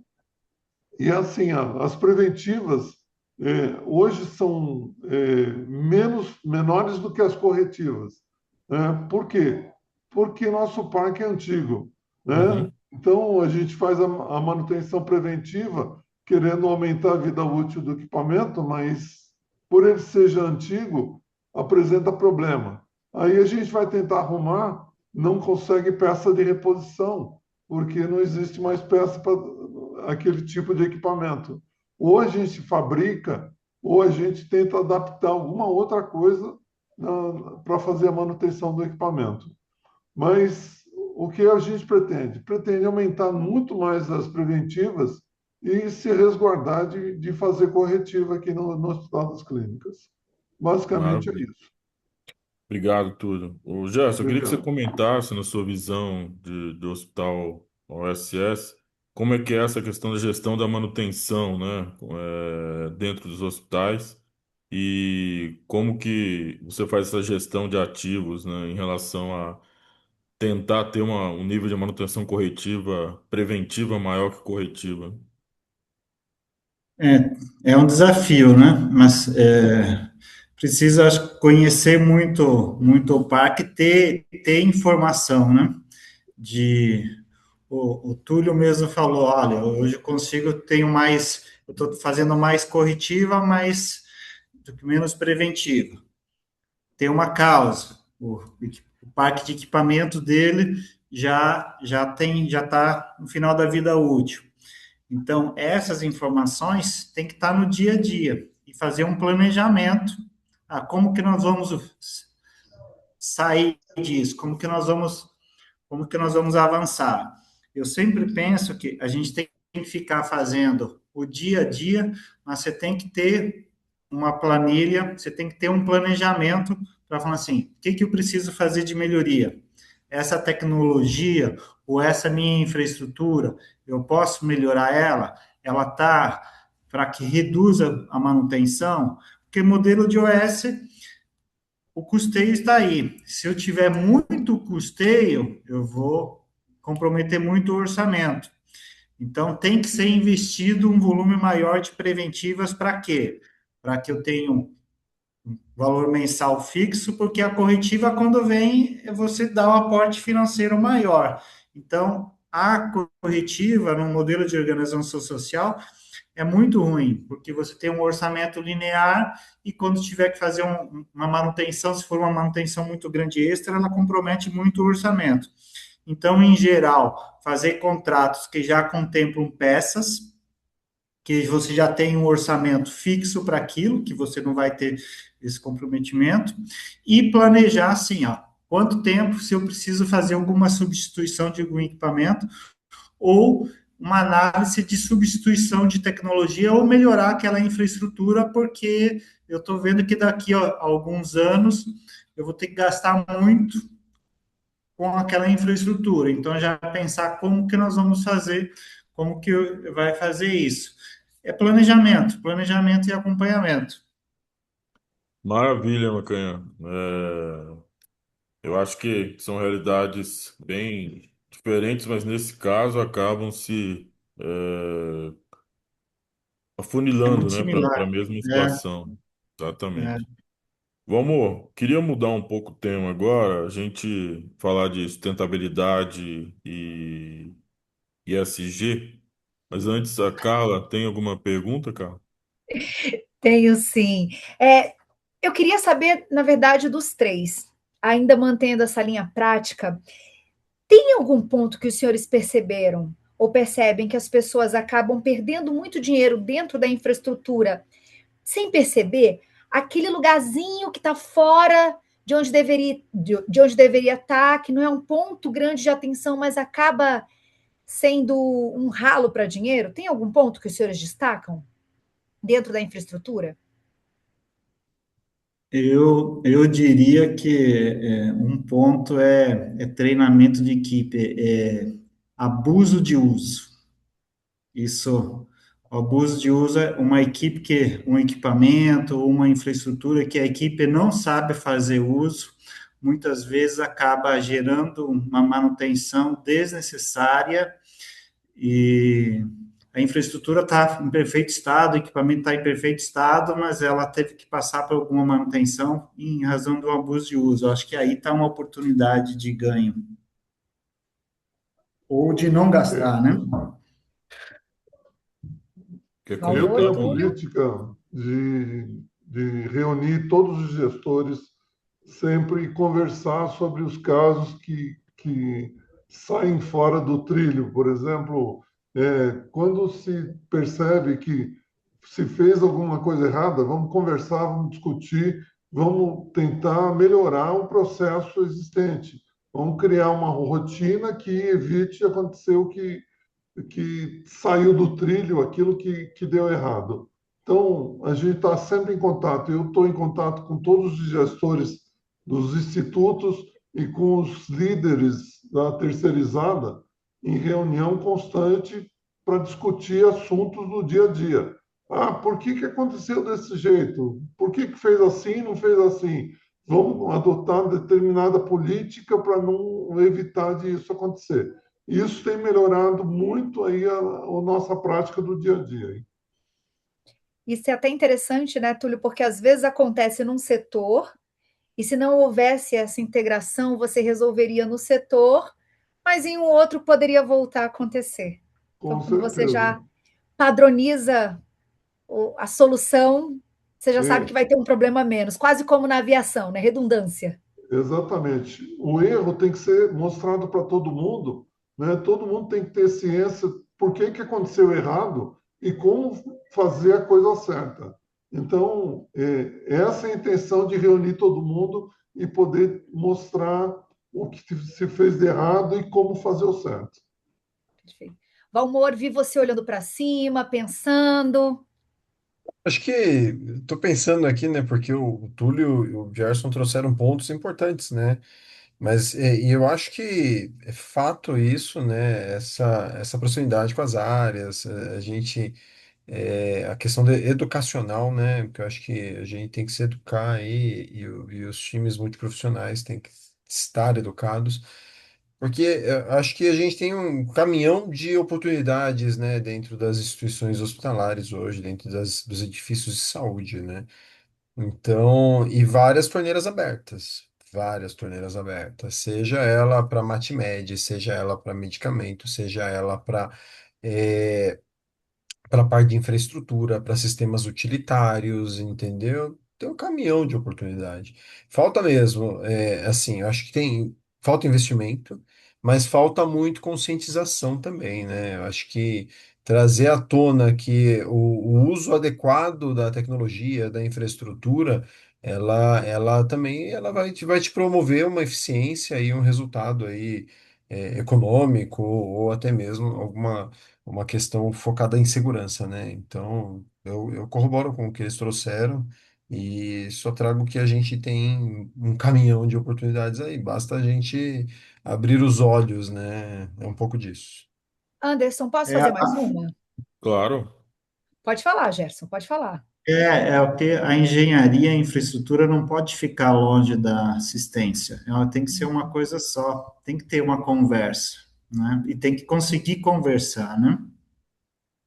e assim, as preventivas hoje são menores do que as corretivas, né? Por quê? Porque nosso parque é antigo, né? Uhum. Então a gente faz a manutenção preventiva querendo aumentar a vida útil do equipamento, mas por ele seja antigo, apresenta problema. Aí a gente vai tentar arrumar, não consegue peça de reposição, porque não existe mais peça para aquele tipo de equipamento. Ou a gente fabrica, ou a gente tenta adaptar alguma outra coisa para fazer a manutenção do equipamento. Mas o que a gente pretende? Pretende aumentar muito mais as preventivas e se resguardar de fazer corretiva aqui no Hospital das Clínicas. Basicamente é Maravilha. isso. Obrigado, tudo. O Gerson, eu queria que você Obrigado. comentasse na sua visão do Hospital OSS, como é que é essa questão da gestão da manutenção, né, dentro dos hospitais e como que você faz essa gestão de ativos, né, em relação a tentar ter um nível de manutenção corretiva, preventiva maior que corretiva. É um desafio, né? Mas precisa, acho, conhecer muito o parque, ter informação, né? De o Túlio mesmo falou, olha, hoje eu consigo, tenho mais, eu estou fazendo mais corretiva, mas menos preventiva. Tem uma causa, o parque de equipamento dele já está no final da vida útil. Então, essas informações têm que estar no dia a dia e fazer um planejamento. Como que nós vamos sair disso? Como que nós vamos avançar? Eu sempre penso que a gente tem que ficar fazendo o dia a dia, mas você tem que ter uma planilha, você tem que ter um planejamento para falar assim, o que que eu preciso fazer de melhoria? Essa tecnologia ou essa minha infraestrutura, eu posso melhorar ela? Ela está para que reduza a manutenção? Porque modelo de OS, o custeio está aí. Se eu tiver muito custeio, eu vou comprometer muito o orçamento. Então, tem que ser investido um volume maior de preventivas para quê? Para que eu tenha um valor mensal fixo, porque a corretiva, quando vem, você dá um aporte financeiro maior. Então, a corretiva, no modelo de organização social, é muito ruim, porque você tem um orçamento linear e quando tiver que fazer uma manutenção, se for uma manutenção muito grande extra, ela compromete muito o orçamento. Então, em geral, fazer contratos que já contemplam peças, que você já tem um orçamento fixo para aquilo, que você não vai ter esse comprometimento, e planejar assim, ó, quanto tempo se eu preciso fazer alguma substituição de algum equipamento, ou uma análise de substituição de tecnologia ou melhorar aquela infraestrutura, porque eu estou vendo que daqui a alguns anos eu vou ter que gastar muito com aquela infraestrutura. Então, já pensar como que nós vamos fazer, como que vai fazer isso. É planejamento e acompanhamento. Maravilha, Macanha. Eu acho que são realidades bem diferentes, mas nesse caso acabam se É afunilando, muito né, para similar. a mesma É, situação. é, Exatamente. Queria mudar um pouco o tema agora, a gente falar de sustentabilidade e ESG. Mas antes, a Carla, tem alguma pergunta, Carla? Tenho sim. É, eu queria saber, na verdade, dos três, ainda mantendo essa linha prática, tem algum ponto que os senhores perceberam ou percebem que as pessoas acabam perdendo muito dinheiro dentro da infraestrutura sem perceber? Aquele lugarzinho que está fora de onde deveria estar, que não é um ponto grande de atenção, mas acaba sendo um ralo para dinheiro? Tem algum ponto que os senhores destacam dentro da infraestrutura? Eu diria que um ponto é treinamento de equipe, é abuso de uso. Isso, o abuso de uso é uma equipe um equipamento, uma infraestrutura que a equipe não sabe fazer uso, muitas vezes acaba gerando uma manutenção desnecessária e a infraestrutura está em perfeito estado, o equipamento está em perfeito estado, mas ela teve que passar por alguma manutenção em razão do abuso de uso. Eu acho que aí está uma oportunidade de ganho, ou de não É, gastar, né? Quer eu Valmor, comentar tenho a também? Túlio? política de reunir todos os gestores sempre e conversar sobre os casos que saem fora do trilho. Por exemplo, quando se percebe que se fez alguma coisa errada, vamos conversar, vamos discutir, vamos tentar melhorar um processo existente. Vamos criar uma rotina que evite acontecer o que saiu do trilho, aquilo que deu errado. Então, a gente está sempre em contato. Eu estou em contato com todos os gestores dos institutos e com os líderes da terceirizada em reunião constante para discutir assuntos do dia a dia. Ah, por que aconteceu desse jeito? Por que fez assim e não fez assim? Vamos adotar determinada política para não evitar disso acontecer. Isso tem melhorado muito aí a nossa prática do dia a dia. Hein? Isso é até interessante, né, Túlio? Porque às vezes acontece num setor, e se não houvesse essa integração, você resolveria no setor, mas em um outro poderia voltar a acontecer. Então, Com quando você certeza. já padroniza a solução, você já sabe que É, vai ter um problema a menos, quase como na aviação, né? Redundância. exatamente. O erro tem que ser mostrado para todo mundo, né? Todo mundo tem que ter ciência por que aconteceu errado e como fazer a coisa certa. Então, essa é a intenção de reunir todo mundo e poder mostrar o que se fez de errado e como fazer o certo. Perfeito. Valmor, vi você olhando para cima, pensando. Acho que estou pensando aqui, né? Porque o Túlio e o Gerson trouxeram pontos importantes, né? Mas e eu acho que é fato isso, né? Essa proximidade com as áreas, a gente a questão educacional, né? Porque eu acho que a gente tem que se educar aí e os times multiprofissionais têm que estar educados. Porque acho que a gente tem um caminhão de oportunidades, né, dentro das instituições hospitalares hoje, dentro dos edifícios de saúde, né? Então, e várias torneiras abertas, seja ela para MatMed, seja ela para medicamento, seja ela para a parte de infraestrutura, para sistemas utilitários, entendeu? Tem um caminhão de oportunidade. Falta mesmo, assim, eu acho que falta investimento, mas falta muito conscientização também, né? Eu acho que trazer à tona que o uso adequado da tecnologia, da infraestrutura, ela também vai te promover uma eficiência e um resultado aí econômico ou até mesmo alguma uma questão focada em segurança, né? Então, eu corroboro com o que eles trouxeram e só trago que a gente tem um caminhão de oportunidades aí, basta a gente abrir os olhos, né? É um pouco disso. Anderson, posso É, fazer mais uma? Claro. Pode falar, Gerson, pode falar. é o que a engenharia e a infraestrutura não pode ficar longe da assistência. Ela tem que ser uma coisa só, tem que ter uma conversa, né? E tem que conseguir conversar, né?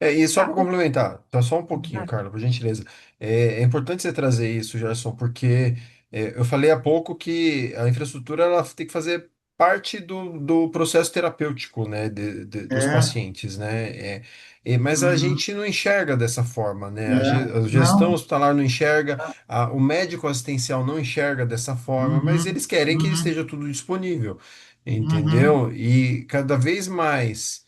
E só Tá, para complementar, tá só um pouquinho, claro. Carla, por gentileza. É importante você trazer isso, Gerson, porque Eu falei há pouco que a infraestrutura ela tem que fazer parte do processo terapêutico, né, dos É, pacientes, né? Mas a uhum, gente não enxerga dessa forma, né? A gestão não, hospitalar não enxerga, o médico assistencial não enxerga dessa forma, mas uhum, eles querem que uhum, esteja tudo disponível, uhum, entendeu? E é, cada vez mais,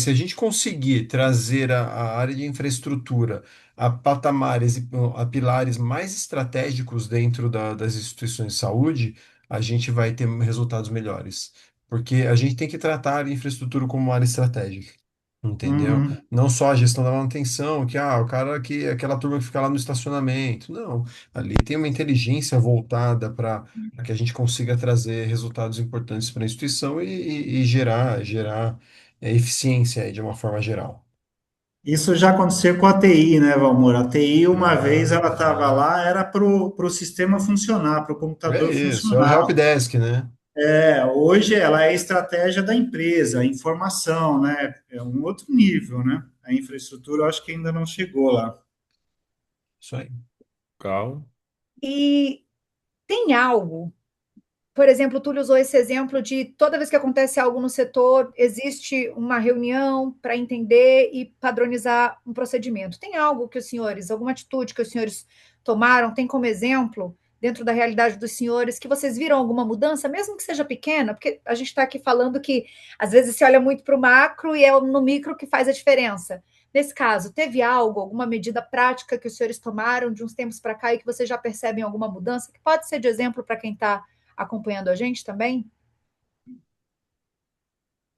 se a gente conseguir trazer a área de infraestrutura a patamares e a pilares mais estratégicos dentro das instituições de saúde, a gente vai ter resultados melhores. Porque a gente tem que tratar a infraestrutura como uma área estratégica, entendeu? uhum. Não só a gestão da manutenção, que o cara que aquela turma que fica lá no estacionamento. Não, ali tem uma inteligência voltada para que a gente consiga trazer resultados importantes para a instituição e gerar eficiência aí de uma forma geral. Isso já aconteceu com a TI, né, Valmor? A TI, uma vez Já, ela estava já. lá, era para o sistema funcionar, para o É computador isso, é o funcionar. helpdesk, né? Hoje ela é a estratégia da empresa, a informação, né? É um outro nível, né? A infraestrutura, eu acho que ainda não chegou lá. Isso aí. Carro. E tem algo, por exemplo, o Túlio usou esse exemplo de toda vez que acontece algo no setor, existe uma reunião para entender e padronizar um procedimento. Tem algo que os senhores, alguma atitude que os senhores tomaram, tem como exemplo, dentro da realidade dos senhores, que vocês viram alguma mudança, mesmo que seja pequena? Porque a gente está aqui falando que às vezes se olha muito para o macro e é no micro que faz a diferença. Nesse caso, teve algo, alguma medida prática que os senhores tomaram de uns tempos para cá e que vocês já percebem alguma mudança, que pode ser de exemplo para quem está acompanhando a gente também?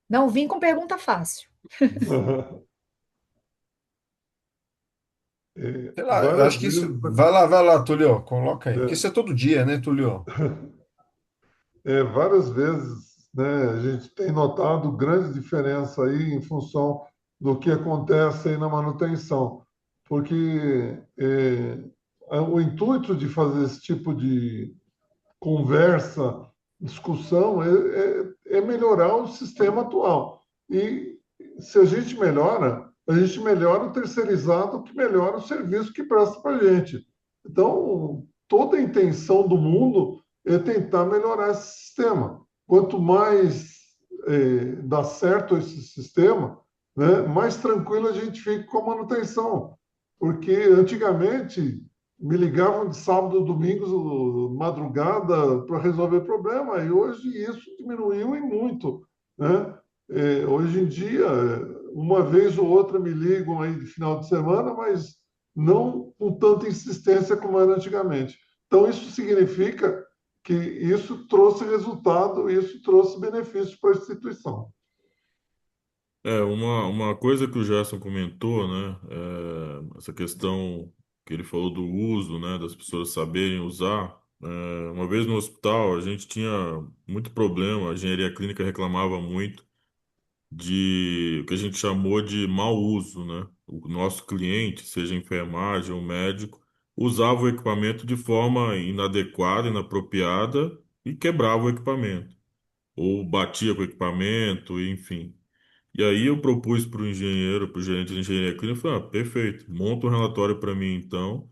Não vim com pergunta fácil. Sei lá, eu Várias acho que isso. vezes, Vai lá, Tulio, coloca aí. Porque é, isso é todo dia, né, Tulio? várias vezes, né, a gente tem notado grande diferença aí em função do que acontece aí na manutenção, porque o intuito de fazer esse tipo de conversa, discussão, é melhorar o sistema atual. E se a gente melhora, a gente melhora o terceirizado, que melhora o serviço que presta para a gente. Então, toda a intenção do mundo é tentar melhorar esse sistema. Quanto mais dá certo esse sistema, né, mais tranquilo a gente fica com a manutenção. Porque antigamente me ligavam de sábado, domingo, madrugada, para resolver problema, e hoje isso diminuiu e muito, né? Hoje em dia, uma vez ou outra me ligam aí de final de semana, mas não com tanta insistência como era antigamente. Então, isso significa que isso trouxe resultado, isso trouxe benefício para a instituição. Uma coisa que o Gerson comentou, né? Essa questão que ele falou do uso, né? Das pessoas saberem usar. Uma vez no hospital, a gente tinha muito problema, a engenharia clínica reclamava muito de o que a gente chamou de mau uso, né? O nosso cliente, seja enfermagem ou médico, usava o equipamento de forma inadequada, inapropriada e quebrava o equipamento, ou batia com o equipamento, enfim. E aí eu propus para o engenheiro, para o gerente de engenharia clínica, falei, perfeito, monta um relatório para mim então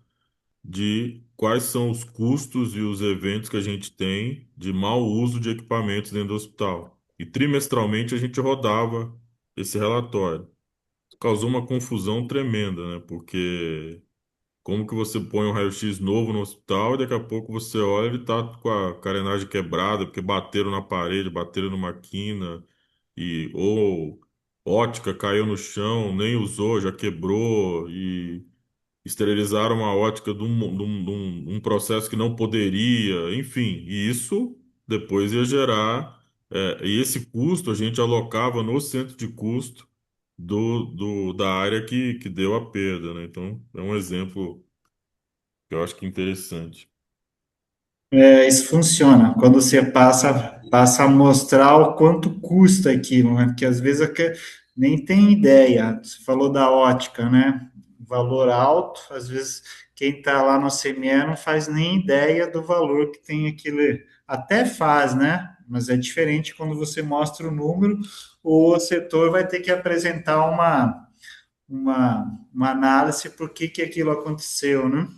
de quais são os custos e os eventos que a gente tem de mau uso de equipamentos dentro do hospital. E trimestralmente a gente rodava esse relatório. Causou uma confusão tremenda, né? Porque como que você põe um raio-x novo no hospital e daqui a pouco você olha e ele tá com a carenagem quebrada porque bateram na parede, bateram numa quina ou ótica caiu no chão, nem usou, já quebrou e esterilizaram uma ótica de um processo que não poderia, enfim, e isso depois ia gerar, e esse custo a gente alocava no centro de custo da área que deu a perda, né? Então, é um exemplo que eu acho que é interessante. Isso funciona. Quando você passa a mostrar o quanto custa aquilo, né? Porque às vezes nem tem ideia. Você falou da ótica, né? Valor alto, às vezes quem está lá no CME não faz nem ideia do valor que tem aquilo. Até faz, né? Mas é diferente quando você mostra o número, o setor vai ter que apresentar uma análise por que aquilo aconteceu, né?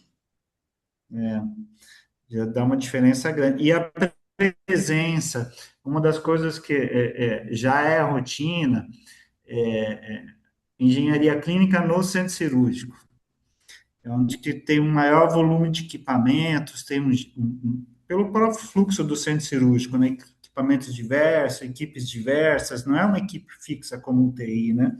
Já dá uma diferença grande. E a presença, uma das coisas que já é a rotina, engenharia clínica no centro cirúrgico, é onde que tem um maior volume de equipamentos, tem pelo próprio fluxo do centro cirúrgico, né? Equipamentos diversos, equipes diversas, não é uma equipe fixa como o TI, né?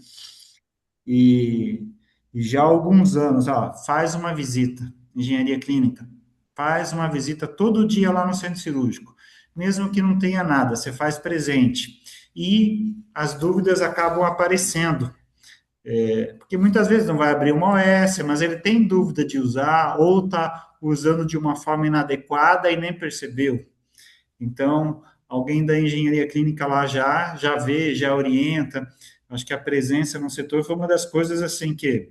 E, e já há alguns anos, ó, faz uma visita, engenharia clínica, faz uma visita todo dia lá no centro cirúrgico, mesmo que não tenha nada, você faz presente. E as dúvidas acabam aparecendo, porque muitas vezes não vai abrir uma OS, mas ele tem dúvida de usar, ou está usando de uma forma inadequada e nem percebeu. Então, alguém da engenharia clínica lá já vê, já orienta. Acho que a presença no setor foi uma das coisas assim que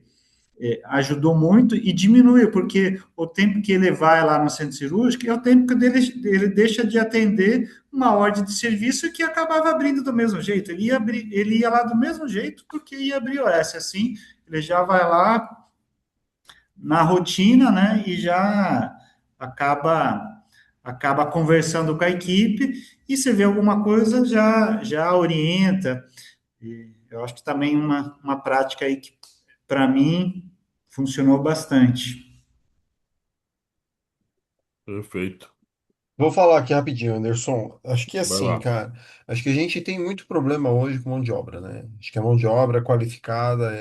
ajudou muito e diminuiu, porque o tempo que ele vai lá no centro cirúrgico é o tempo que ele deixa de atender uma ordem de serviço que acabava abrindo do mesmo jeito. Ele ia lá do mesmo jeito porque ia abrir o S. Assim, ele já vai lá na rotina, né, e já acaba conversando com a equipe e se vê alguma coisa já orienta. E eu acho que também uma prática aí que para mim funcionou bastante. Perfeito. Vou falar aqui rapidinho, Anderson. Acho que Vai assim, lá. cara, acho que a gente tem muito problema hoje com mão de obra, né? Acho que a mão de obra qualificada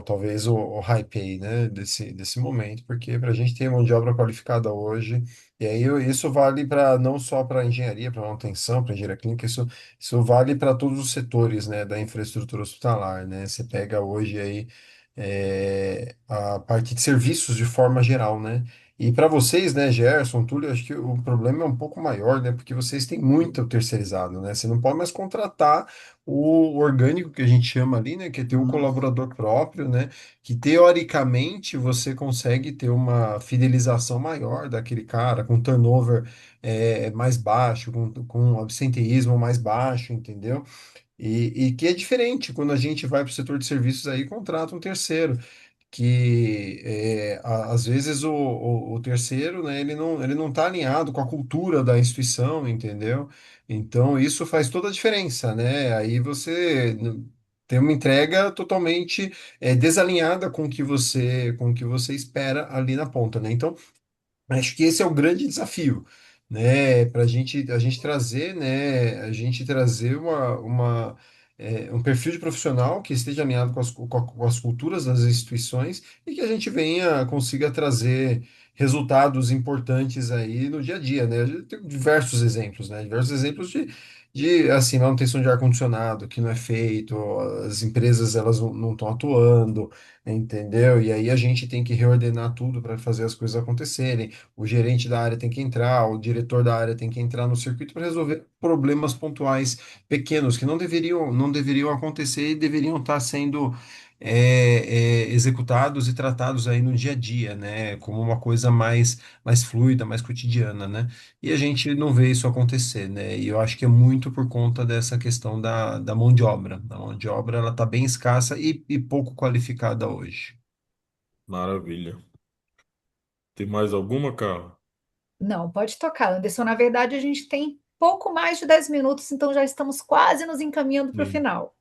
talvez o high pay, né, desse momento, porque para a gente ter mão de obra qualificada hoje, e aí isso vale para não só para engenharia, para manutenção, para engenharia clínica, isso vale para todos os setores, né, da infraestrutura hospitalar, né? Você pega hoje aí a parte de serviços de forma geral, né? E para vocês, né, Gerson, Túlio, acho que o problema é um pouco maior, né? Porque vocês têm muito terceirizado, né? Você não pode mais contratar o orgânico que a gente chama ali, né, que é ter o Hum. colaborador próprio, né, que teoricamente você consegue ter uma fidelização maior daquele cara, com turnover mais baixo, com absenteísmo mais baixo, entendeu? E que é diferente quando a gente vai para o setor de serviços aí e contrata um terceiro que às vezes o terceiro, né, ele não está alinhado com a cultura da instituição, entendeu? Então isso faz toda a diferença, né? Aí você tem uma entrega totalmente desalinhada com o que você espera ali na ponta, né? Então acho que esse é o grande desafio, né, para a gente trazer, né, um perfil de profissional que esteja alinhado com as culturas das instituições e que a gente consiga trazer resultados importantes aí no dia a dia, né? A gente tem diversos exemplos, né? Diversos exemplos de assim, manutenção de ar-condicionado que não é feito, as empresas elas não estão atuando, entendeu? E aí a gente tem que reordenar tudo para fazer as coisas acontecerem. O gerente da área tem que entrar, o diretor da área tem que entrar no circuito para resolver problemas pontuais pequenos que não deveriam acontecer e deveriam estar sendo executados e tratados aí no dia a dia, né? Como uma coisa mais fluida, mais cotidiana, né? E a gente não vê isso acontecer, né? E eu acho que é muito por conta dessa questão da mão de obra. A mão de obra ela está bem escassa e pouco qualificada hoje. Maravilha. Tem mais alguma, Carla? Não, pode tocar, Anderson. Na verdade, a gente tem pouco mais de 10 minutos, então já estamos quase nos encaminhando para o Sim. final.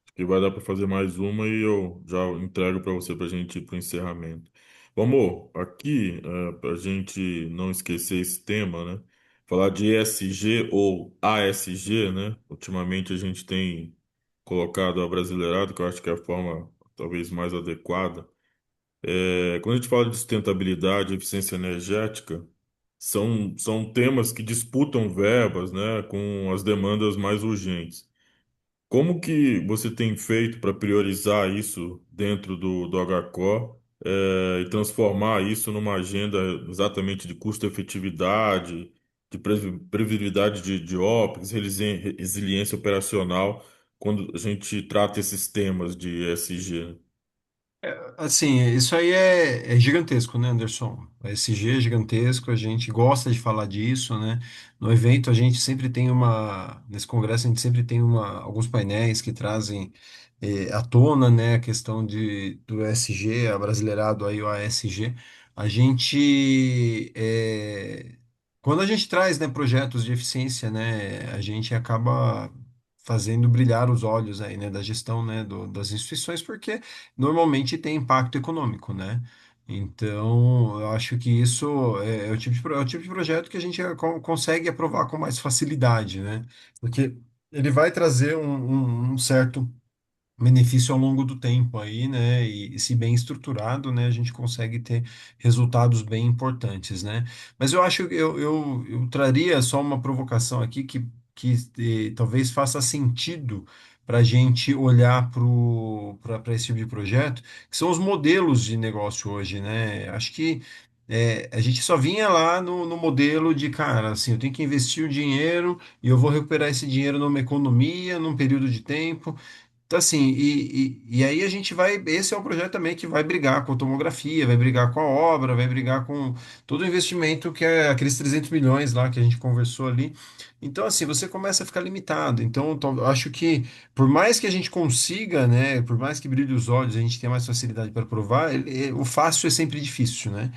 Acho que vai dar para fazer mais uma e eu já entrego para você para a gente ir para o encerramento. Vamos aqui, para a gente não esquecer esse tema, né? Falar de ESG ou ASG, né? Ultimamente a gente tem colocado abrasileirado, que eu acho que é a forma talvez mais adequada. Quando a gente fala de sustentabilidade e eficiência energética, são temas que disputam verbas, né, com as demandas mais urgentes. Como que você tem feito para priorizar isso dentro do HCO, e transformar isso numa agenda exatamente de custo-efetividade, de previsibilidade de OPEX, resiliência operacional, quando a gente trata esses temas de ESG? Assim, isso aí é gigantesco, né, Anderson? A SG é gigantesco, a gente gosta de falar disso, né? No evento, a gente sempre tem nesse congresso, a gente sempre tem alguns painéis que trazem à tona, né, a questão do ESG, abrasileirado aí, o ASG, A gente, quando a gente traz, né, projetos de eficiência, né, a gente acaba fazendo brilhar os olhos aí, né, da gestão, né, das instituições, porque normalmente tem impacto econômico, né? Então, eu acho que isso é o tipo é o tipo de projeto que a gente consegue aprovar com mais facilidade, né? Porque ele vai trazer um certo benefício ao longo do tempo aí, né? E se bem estruturado, né, a gente consegue ter resultados bem importantes, né? Mas eu acho que eu traria só uma provocação aqui que talvez faça sentido para a gente olhar para esse tipo de projeto, que são os modelos de negócio hoje, né? Acho que a gente só vinha lá no modelo de, cara, assim, eu tenho que investir o dinheiro e eu vou recuperar esse dinheiro numa economia, num período de tempo. Então, assim, e aí a gente vai. Esse é um projeto também que vai brigar com a tomografia, vai brigar com a obra, vai brigar com todo o investimento que é aqueles 300 milhões lá que a gente conversou ali. Então, assim, você começa a ficar limitado. Então, eu acho que, por mais que a gente consiga, né, por mais que brilhe os olhos, a gente tenha mais facilidade para provar, o fácil é sempre difícil, né?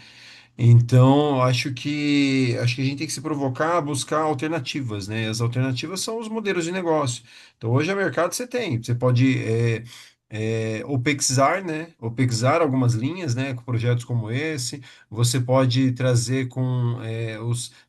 Então, acho que a gente tem que se provocar a buscar alternativas, né? As alternativas são os modelos de negócio. Então, hoje, a mercado você pode OPEXar, né? OPEXar algumas linhas, né? Com projetos como esse. Você pode trazer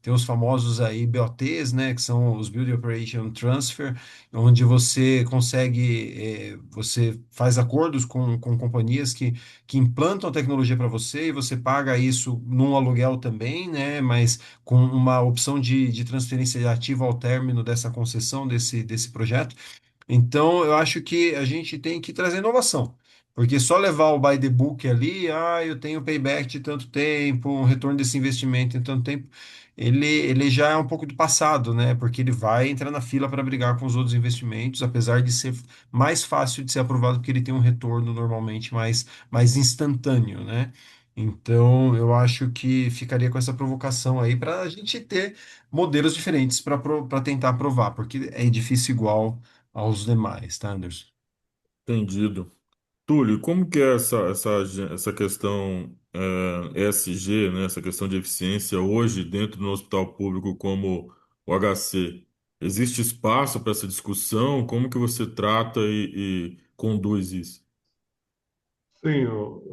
tem os famosos aí BOTs, né? Que são os Build Operation Transfer, onde você consegue, você faz acordos com companhias que implantam a tecnologia para você e você paga isso num aluguel também, né? Mas com uma opção de transferência de ativo ao término dessa concessão, desse projeto. Então, eu acho que a gente tem que trazer inovação. Porque só levar o by the book ali, eu tenho payback de tanto tempo, um retorno desse investimento em tanto tempo, ele já é um pouco do passado, né? Porque ele vai entrar na fila para brigar com os outros investimentos, apesar de ser mais fácil de ser aprovado, porque ele tem um retorno normalmente mais instantâneo, né? Então, eu acho que ficaria com essa provocação aí para a gente ter modelos diferentes para tentar aprovar, porque é difícil igual aos demais, tá, Anderson? Entendido. Túlio, como que é essa questão ESG, né, essa questão de eficiência hoje dentro do hospital público como o HC? Existe espaço para essa discussão? Como que você trata e conduz isso? Sim,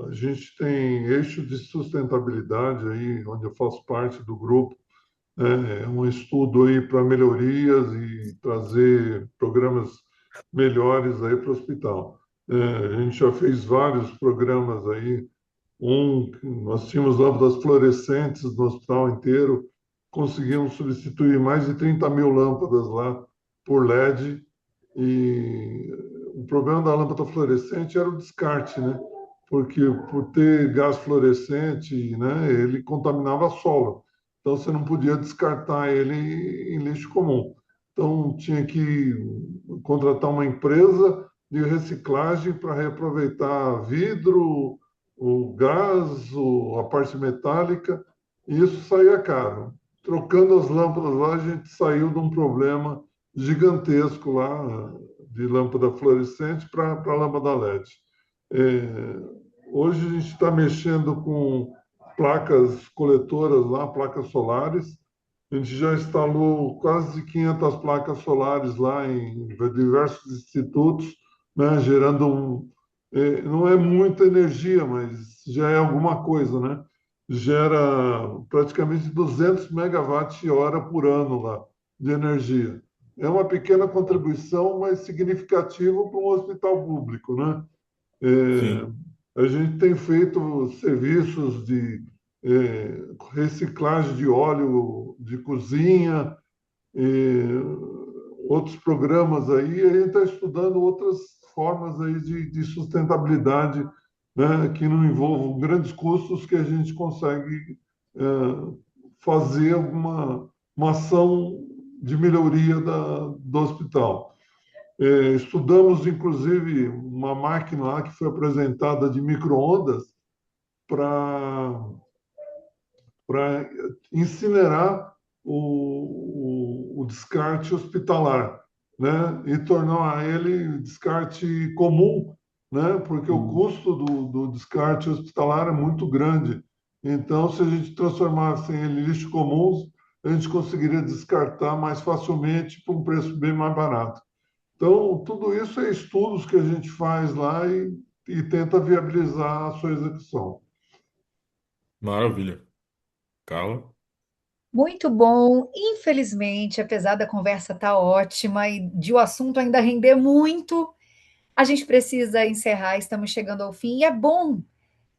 a gente tem eixo de sustentabilidade aí, onde eu faço parte do grupo, né? É um estudo aí para melhorias e trazer programas melhores aí para o hospital. A gente já fez vários programas aí. Nós tínhamos lâmpadas fluorescentes no hospital inteiro, conseguimos substituir mais de 30 mil lâmpadas lá por LED. E o problema da lâmpada fluorescente era o descarte, né? Porque por ter gás fluorescente, né, ele contaminava solo. Então você não podia descartar ele em lixo comum. Então tinha que contratar uma empresa de reciclagem para reaproveitar vidro, o gás, a parte metálica, e isso saía caro. Trocando as lâmpadas lá, a gente saiu de um problema gigantesco lá de lâmpada fluorescente para lâmpada LED. Hoje a gente está mexendo com placas coletoras lá, placas solares. A gente já instalou quase 500 placas solares lá em diversos institutos, né, gerando não é muita energia, mas já é alguma coisa, né? Gera praticamente 200 megawatts-hora por ano lá de energia. É uma pequena contribuição, mas significativa para um hospital público, né? Sim. A gente tem feito serviços de reciclagem de óleo de cozinha, outros programas aí, e a gente está estudando outras formas aí de sustentabilidade, né, que não envolvam grandes custos, que a gente consegue fazer uma ação de melhoria do hospital. Estudamos, inclusive, uma máquina lá que foi apresentada de micro-ondas para incinerar o descarte hospitalar, né? E tornar ele descarte comum, né? Porque o custo do descarte hospitalar é muito grande. Então, se a gente transformasse em lixo comuns, a gente conseguiria descartar mais facilmente por um preço bem mais barato. Então, tudo isso é estudos que a gente faz lá e tenta viabilizar a sua execução. Maravilha. Carla? Muito bom. Infelizmente, apesar da conversa estar ótima e de o assunto ainda render muito, a gente precisa encerrar, estamos chegando ao fim, e é bom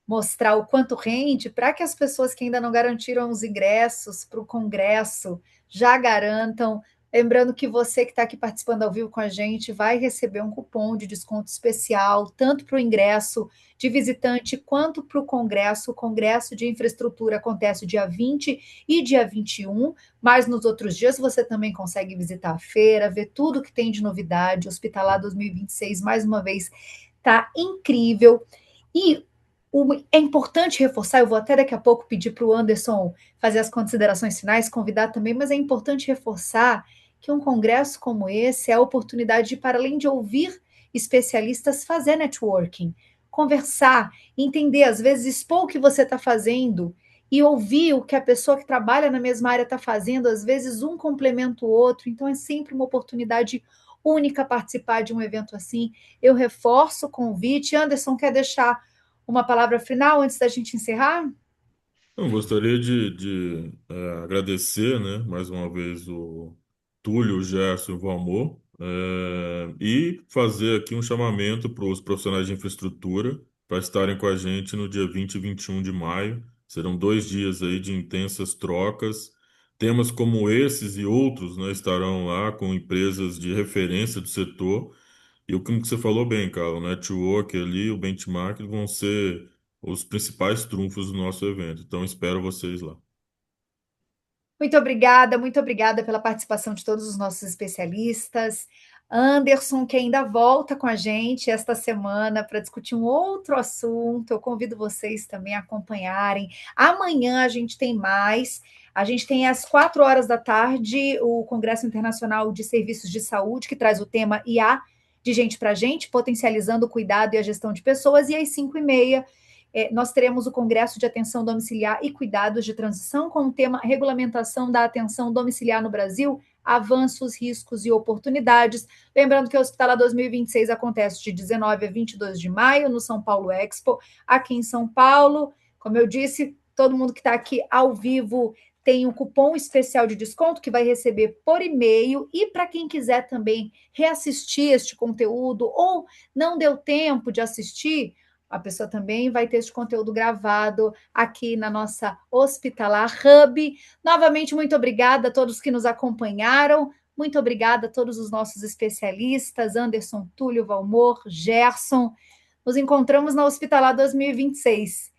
mostrar o quanto rende para que as pessoas que ainda não garantiram os ingressos para o Congresso já garantam. Lembrando que você que está aqui participando ao vivo com a gente vai receber um cupom de desconto especial, tanto para o ingresso de visitante quanto para o Congresso. O Congresso de Infraestrutura acontece dia 20 e dia 21, mas nos outros dias você também consegue visitar a feira, ver tudo que tem de novidade. Hospitalar 2026, mais uma vez, está incrível. E é importante reforçar, eu vou até daqui a pouco pedir para o Anderson fazer as considerações finais, convidar também, mas é importante reforçar que um congresso como esse é a oportunidade de, para além de ouvir especialistas, fazer networking, conversar, entender, às vezes expor o que você está fazendo e ouvir o que a pessoa que trabalha na mesma área está fazendo, às vezes um complementa o outro, então é sempre uma oportunidade única participar de um evento assim. Eu reforço o convite. Anderson, quer deixar uma palavra final antes da gente encerrar? Eu gostaria de agradecer, né, mais uma vez o Túlio, o Gerson e o Valmor, e fazer aqui um chamamento para os profissionais de infraestrutura para estarem com a gente no dia 20 e 21 de maio. Serão 2 dias aí de intensas trocas. Temas como esses e outros, né, estarão lá com empresas de referência do setor. E o que você falou bem, cara, o network ali, o benchmark vão ser os principais trunfos do nosso evento. Então, espero vocês lá. Muito obrigada pela participação de todos os nossos especialistas. Anderson, que ainda volta com a gente esta semana para discutir um outro assunto. Eu convido vocês também a acompanharem. Amanhã a gente tem mais. A gente tem às 4 horas da tarde o Congresso Internacional de Serviços de Saúde, que traz o tema IA de gente para gente, potencializando o cuidado e a gestão de pessoas. E às 5h30 nós teremos o Congresso de Atenção Domiciliar e Cuidados de Transição com o tema Regulamentação da Atenção Domiciliar no Brasil, Avanços, Riscos e Oportunidades. Lembrando que o Hospitalar 2026 acontece de 19 a 22 de maio no São Paulo Expo, aqui em São Paulo. Como eu disse, todo mundo que está aqui ao vivo tem um cupom especial de desconto que vai receber por e-mail, e para quem quiser também reassistir este conteúdo ou não deu tempo de assistir, a pessoa também vai ter esse conteúdo gravado aqui na nossa Hospitalar Hub. Novamente, muito obrigada a todos que nos acompanharam. Muito obrigada a todos os nossos especialistas, Anderson, Túlio, Valmor, Gerson. Nos encontramos na Hospitalar 2026.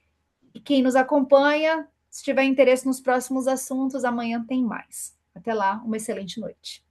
E quem nos acompanha, se tiver interesse nos próximos assuntos, amanhã tem mais. Até lá, uma excelente noite.